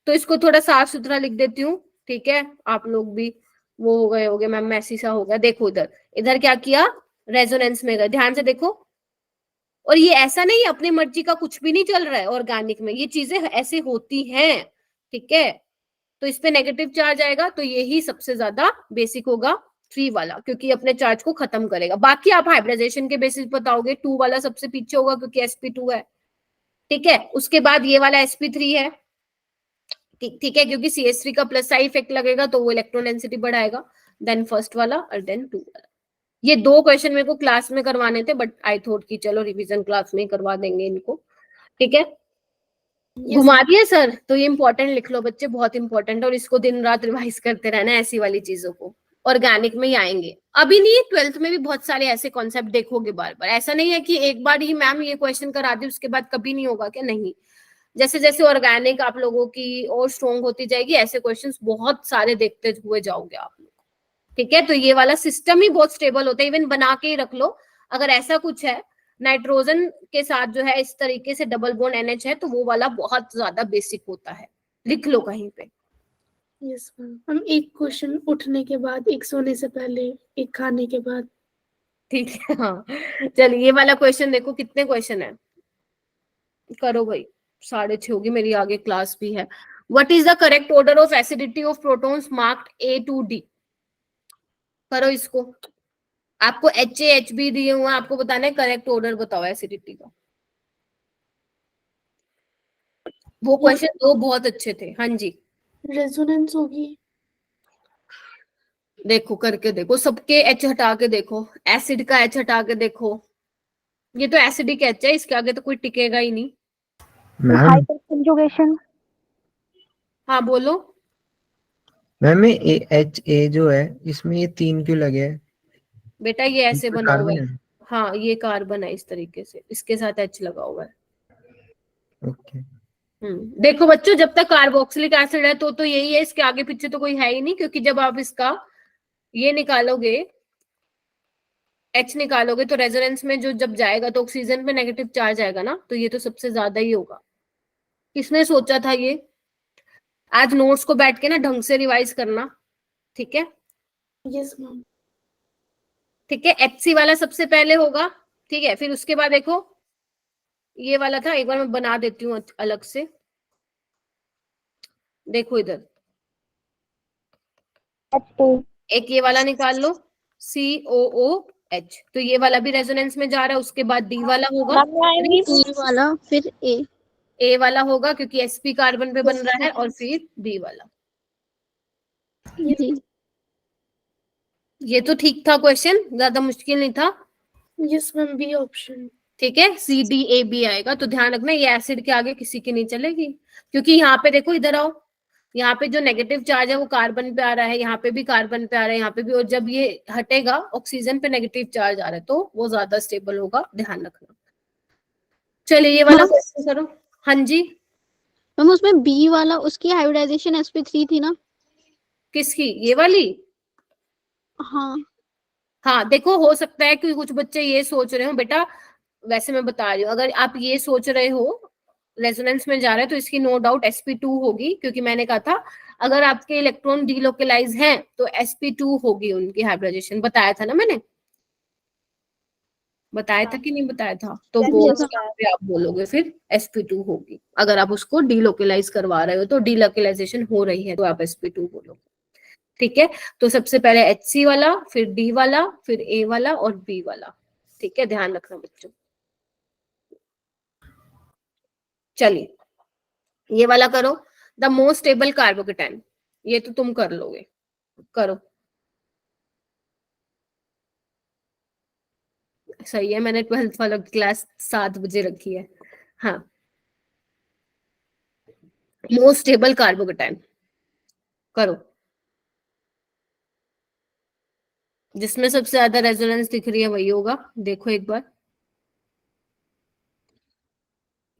तो इसको थोड़ा साफ सुथरा लिख देती हूँ, ठीक है? आप लोग भी वो हो गए होगे, मैम मैसी सा हो गया। देखो इधर, इधर क्या किया, रेजोनेंस में गए, ध्यान से देखो। और ये ऐसा नहीं है अपनी मर्जी का कुछ भी नहीं चल रहा है ऑर्गेनिक में, ये चीजें ऐसे होती हैं, ठीक है? तो इस पे नेगेटिव चार्ज आएगा, तो यही सबसे ज्यादा बेसिक होगा 3 वाला, क्योंकि अपने चार्ज को खत्म करेगा। बाकी आप हाइब्रिडाइजेशन के बेसिस बताओगे, 2 वाला सबसे पीछे होगा क्योंकि sp2 है, ठीक है? उसके बाद ये वाला sp3 है, ठीक है, क्योंकि cs3 का प्लस आई इफेक्ट लगेगा, तो वो इलेक्ट्रॉन डेंसिटी बढ़ाएगा, देन फर्स्ट वाला और देन 2 वाला। ये 2 क्वेश्चन मेरे को क्लास में करवाने थे, बट आई थॉट कि चलो रिवीजन क्लास में ही करवा देंगे इनको, ठीक है? घुमा दिया सर, तो ये इंपॉर्टेंट लिख लो बच्चे, बहुत इंपॉर्टेंट, और इसको दिन रात रिवाइज करते रहना, ऐसी वाली चीजों को। ऑर्गेनिक में ही आएंगे, अभी नहीं, 12th में भी बहुत सारे ऐसे कॉन्सेप्ट देखोगे बार बार। ऐसा नहीं है कि एक बार ही मैम ये क्वेश्चन करा दी उसके बाद कभी नहीं होगा, क्या? नहीं, जैसे जैसे ऑर्गेनिक आप लोगों की और स्ट्रॉन्ग होती जाएगी, ऐसे क्वेश्चंस बहुत सारे देखते हुए जाओगे आप लोग, ठीक है? तो ये वाला सिस्टम ही बहुत स्टेबल होता है, इवन बना के ही रख लो। अगर ऐसा कुछ है नाइट्रोजन के साथ जो है इस तरीके से डबल बॉन्ड NH है, तो वो वाला बहुत ज्यादा बेसिक होता है, लिख लो कहीं पे। यस मैम, हम एक क्वेश्चन उठने के बाद, एक सोने से पहले, एक खाने के बाद। ठीक है, हाँ चलिए, ये वाला क्वेश्चन देखो, कितने क्वेश्चन है, करो भाई, 6:30 होगी, मेरी आगे क्लास भी है। What is the correct order of acidity of protons marked A to D? करो इसको, आपको HA HB दिए हुए, आपको बताना है करेक्ट ऑर्डर बताओ एसिडिटी का। वो क्वेश्चन 2 बहुत अच्छे थे। हाँ जी, रेजोनेंस होगी। देखो करके देखो, सबके H हटा के देखो, एसिड का H हटा के देखो, ये तो एसिडिक H है, इसके आगे तो कोई टिकेगा ही नहीं। Ma'am hyper conjugation. हाँ बोलो। मैम ये HA जो है, इसमें ये 3 क्यों लगे हैं? बेटा ये ऐसे ये बना हुआ कार्बन है। है। हाँ ये कार्बन है इस तरीके से, इसके साथ H लगा हुआ है। ओके। देखो बच्चों, जब तक कार्बोक्सिलिक एसिड है तो यही है, इसके आगे पीछे तो कोई है ही नहीं, क्योंकि जब आप इसका ये निकालोगे, H निकालोगे, तो रेजोनेंस में जो जब जाएगा तो ऑक्सीजन पे नेगेटिव चार्ज आएगा ना, तो ये तो सबसे ज्यादा ही होगा। किसने सोचा था ये? आज नोट्स को बैठ के ना ढंग से रिवाइज करना, ठीक है? Yes ma'am. ठीक है, HC वाला सबसे पहले होगा, ठीक है? फिर उसके बाद देखो ये वाला था, एक बार मैं बना देती हूँ अलग से। देखो इधर एक ये वाला निकाल लो, COOH, तो ये वाला भी रेजोनेंस में जा रहा है। उसके बाद D वाला होगा, ए वाला, फिर A वाला होगा क्योंकि sp कार्बन पे बन रहा है, और फिर B वाला। जी। ये तो ठीक था क्वेश्चन, ज्यादा मुश्किल नहीं था। Yes ma'am, B option. ठीक है, CDAB आएगा। तो ध्यान रखना ये एसिड के आगे किसी की नहीं चलेगी, क्योंकि यहाँ पे देखो, इधर आओ, यहाँ पे जो नेगेटिव चार्ज है वो कार्बन पे आ रहा है, यहाँ पे भी कार्बन पे आ रहा है, यहाँ पे भी, और जब ये हटेगा ऑक्सीजन पे नेगेटिव चार्ज आ रहा है, तो वो ज्यादा स्टेबल होगा, ध्यान रखना। चलिए ये वाला क्वेश्चन करो। हाँ जी मैम, उसमें बी वाला, उसकी हाइब्रिडाइजेशन sp3 थी ना? किसकी? ये वाली? हाँ। हाँ देखो, हो सकता है कि कुछ बच्चे ये सोच रहे हो बेटा, वैसे मैं बता रही हूँ, अगर आप ये सोच रहे हो रेजोनेंस में जा रहा है तो इसकी नो डाउट sp2 होगी, क्योंकि मैंने कहा था अगर आपके इलेक्ट्रॉन डीलोकलाइज हैं तो sp2 होगी उनकी हाइब्रिडाइजेशन, बताया था ना मैंने, बताया था कि नहीं बताया था? तो वो यहाँ पे आप बोलोगे फिर sp2 होगी। अगर आप उसको डीलोकलाइज करवा रहे हो तो डीलोकलाइजेशन हो रही है तो आप sp2 बोलोगे। ठीक है, तो सबसे पहले HC वाला, फिर D वाला, फिर A वाला और B वाला। ठीक है, ध्यान रखना बच्चों। चलिए ये वाला करो, द मोस्ट स्टेबल कार्बोकेटाइन। ये तो तुम कर लोगे, करो। सही है, मैंने 12th वाला क्लास 7 बजे रखी है। हाँ, मोस्ट स्टेबल कार्बोकेटाइन करो, जिसमें सबसे ज्यादा रेजोनेंस दिख रही है वही होगा। देखो एक बार,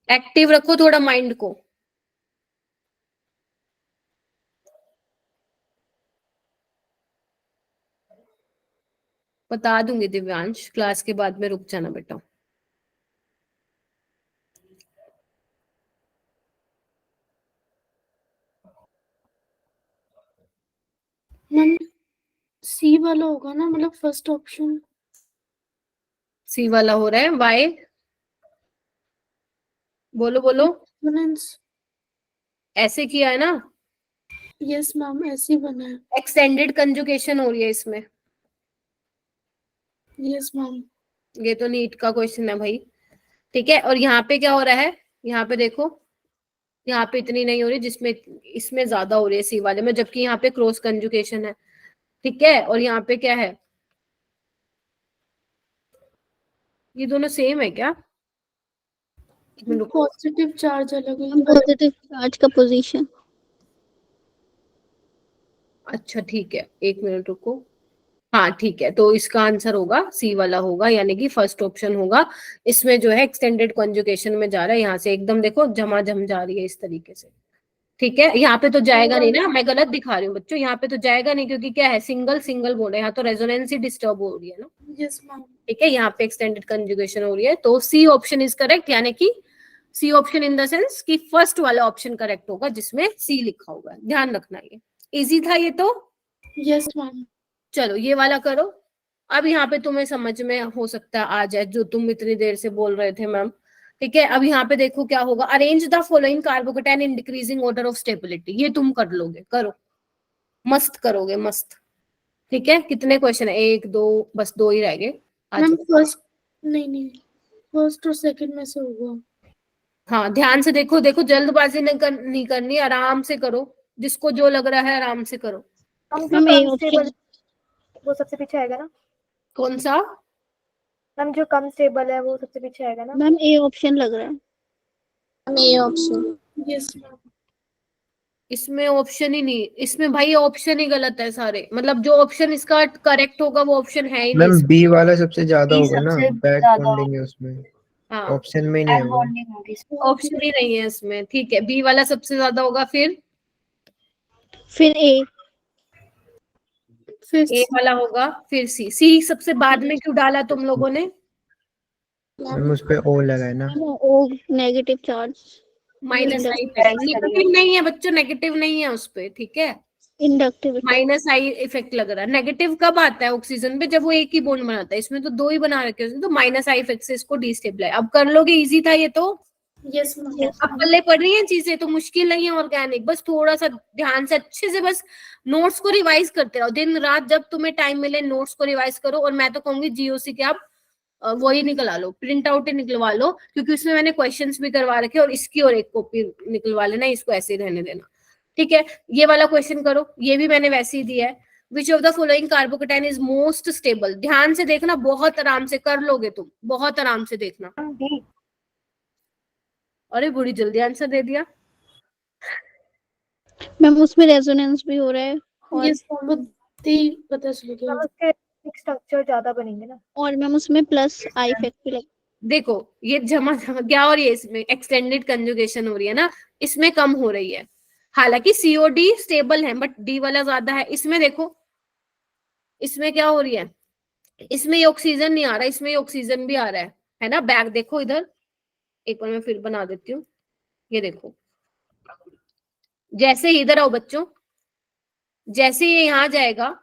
एक्टिव रखो थोड़ा माइंड को। बता दूंगी दिव्यांश, क्लास के बाद में रुक जाना बेटा। मैम सी वाला होगा ना, मतलब फर्स्ट ऑप्शन। सी वाला हो रहा है, वाई? बोलो बोलो। रेजोनेंस। ऐसे किया है ना, यस मैम, ऐसे ही बना है। एक्सटेंडेड कंजुगेशन हो रही है इसमें। Yes ma'am. ये तो नीट का क्वेश्चन है भाई। ठीक है, और यहाँ पे क्या हो रहा है, यहाँ पे देखो, यहाँ पे इतनी नहीं हो रही जिसमें, इसमें ज्यादा हो रही है सी वाले में, जबकि यहाँ पे क्रॉस कंजुगेशन है। ठीक है, और यहाँ पे क्या है, ये दोनों सेम है क्या? पॉजिटिव चार्ज अलग है। पॉजिटिव चार्ज का पोजीशन। अच्छा ठीक है, एक मिनट रुको। हाँ ठीक है, तो इसका आंसर होगा सी वाला होगा, यानी कि फर्स्ट ऑप्शन होगा। इसमें जो है एक्सटेंडेड कॉन्जुगेशन में जा रहा है, यहाँ से एकदम देखो झमाझम जा रही है इस तरीके से। ठीक है, यहाँ पे तो जाएगा नहीं ना, मैं गलत दिखा रही हूँ बच्चों, यहाँ पे तो जाएगा नहीं, क्योंकि क्या है, सिंगल सिंगल बोल रहे हैं, यहाँ तो रेजोनेंस ही डिस्टर्ब हो रही है ना। Yes ma'am. ठीक है, यहाँ पे एक्सटेंडेड कंजुगेशन हो रही है, तो सी ऑप्शन इज करेक्ट, यानी कि C option in the sense कि फर्स्ट वाला ऑप्शन करेक्ट होगा जिसमें सी लिखा होगा। ध्यान रखना, ये इजी था ये तो। Yes ma'am. चलो ये वाला करो। अब यहाँ पे तुम्हें समझ में हो सकता है आ जाए जो तुम इतनी देर से बोल रहे थे मैम। ठीक है, अब यहाँ पे देखो क्या होगा, arrange the following carbocation in decreasing order of stability. ये तुम कर लोगे, करो, मस्त करोगे, मस्त। ठीक है, कितने क्वेश्चन है? 1 2, बस 2 ही रह गए। मैम फर्स्ट, नहीं फर्स्ट और सेकंड में से होगा। हाँ ध्यान से देखो, देखो जल्दबाजी नहीं करनी, आराम से करो, जिसको जो लग रहा है आराम से करो। Ma'am A option. वो सबसे पीछे आएगा ना? कौन सा? मैम जो कम स्टेबल है वो सबसे पीछे आएगा ना? मैम ए ऑप्शन लग रहा है। A option. Yes ma'am. इसमें ऑप्शन ही नहीं, इसमें भाई ऑप्शन ही गलत है सारे, मतलब जो ऑप्शन इसका करेक्ट होगा वो ऑप्शन है ही नहीं मैम इसमें। बी वाला सबसे ज्यादा बी होगा ना, सबसे बैक ज्यादा बॉन्डिंग है उसमें, हाँ ऑप्शन में ही नहीं है एंड वो। बॉन्डिंग होगी इसमें। ऑप्शन ही नहीं है इसमें, ठीक है, बी वाला सबसे ज्यादा होगा, फिर ए, फिर ए वाला होगा, फिर सी सबसे बाद में क्यों डाला तुम लोगों ने? मैम उस पे ओ लगा है ना। ओ नेगेटिव चार्ज, माइनस आई Correct नेगेटिव नहीं है बच्चों, नेगेटिव नहीं है उस पे, ठीक है, इंडक्टिव माइनस आई इफेक्ट लग रहा है। नेगेटिव कब आता है ऑक्सीजन पे? जब वो एक ही बॉन्ड बनाता है, इसमें तो दो ही बना रखे हैं, तो माइनस आई इफेक्ट से इसको डिस्टेबलाइज। अब कर लोगे, इजी था ये तो। Yes ma'am. अब पल्ले पड़ रही हैं चीजें, तो मुश्किल नहीं है ऑर्गेनिक, बस थोड़ा सा ध्यान से अच्छे से बस नोट्स को रिवाइज करते रहो दिन रात, जब तुम्हें टाइम मिले नोट्स को रिवाइज करो। और मैं तो कहूंगी जीओसी के आप वही निकला लो, प्रिंट आउट ही निकलवा लो, क्योंकि उसमें मैंने क्वेश्चंस भी करवा रखे, और इसकी और एक कॉपी निकलवा लेना, इसको ऐसे ही रहने देना, ठीक है। ये वाला क्वेश्चन करो, ये भी मैंने वैसे ही दिया है। Which of the following carbocation is most stable? ध्यान से देखना, बहुत आराम से कर लोगे तुम, बहुत आराम से देखना। डी। अरे बड़ी जल्दी आंसर दे दिया। मैम उसमें रेजोनेंस भी हो रहा है, और यस मैम, पता चल गया। उसके स्ट्रक्चर ज्यादा बनेंगे ना। और मैम उसमें प्लस आई इफेक्ट भी लग। देखो ये जमा क्या हो रही है, इसमें एक्सटेंडेड कंजुगेशन हो रही है ना, इसमें कम हो रही है। हालांकि सीओडी स्टेबल है, बट डी वाला ज्यादा है। इसमें देखो, इसमें क्या हो रही है, इसमें ये ऑक्सीजन नहीं आ रहा, इसमें ये ऑक्सीजन भी आ रहा है ना। बैक देखो इधर, एक बार मैं फिर बना देती हूँ, ये देखो, जैसे ही इधर आओ बच्चों, जैसे ये यहाँ जाएगा,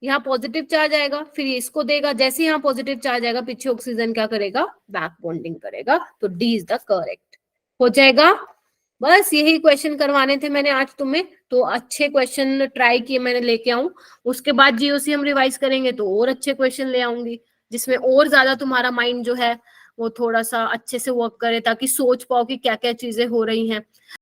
यहाँ पॉजिटिव चार्ज आएगा, फिर ये इसको देगा, जैसे यहाँ पॉजिटिव चार्ज आएगा, पीछे ऑक्सीजन क्या करेगा, बैक बॉन्डिंग करेगा। तो डी इज द करेक्ट हो जाएगा। बस यही क्वेश्चन करवाने थे मैंने आज तुम्हें, तो अच्छे क्वेश्चन ट्राई किए मैंने लेके आऊं। उसके बाद जीओसी हम रिवाइज करेंगे तो और अच्छे क्वेश्चन ले आऊंगी, जिसमें और ज्यादा तुम्हारा माइंड जो है वो थोड़ा सा अच्छे से वर्क करे, ताकि सोच पाओ कि क्या क्या चीजें हो रही हैं।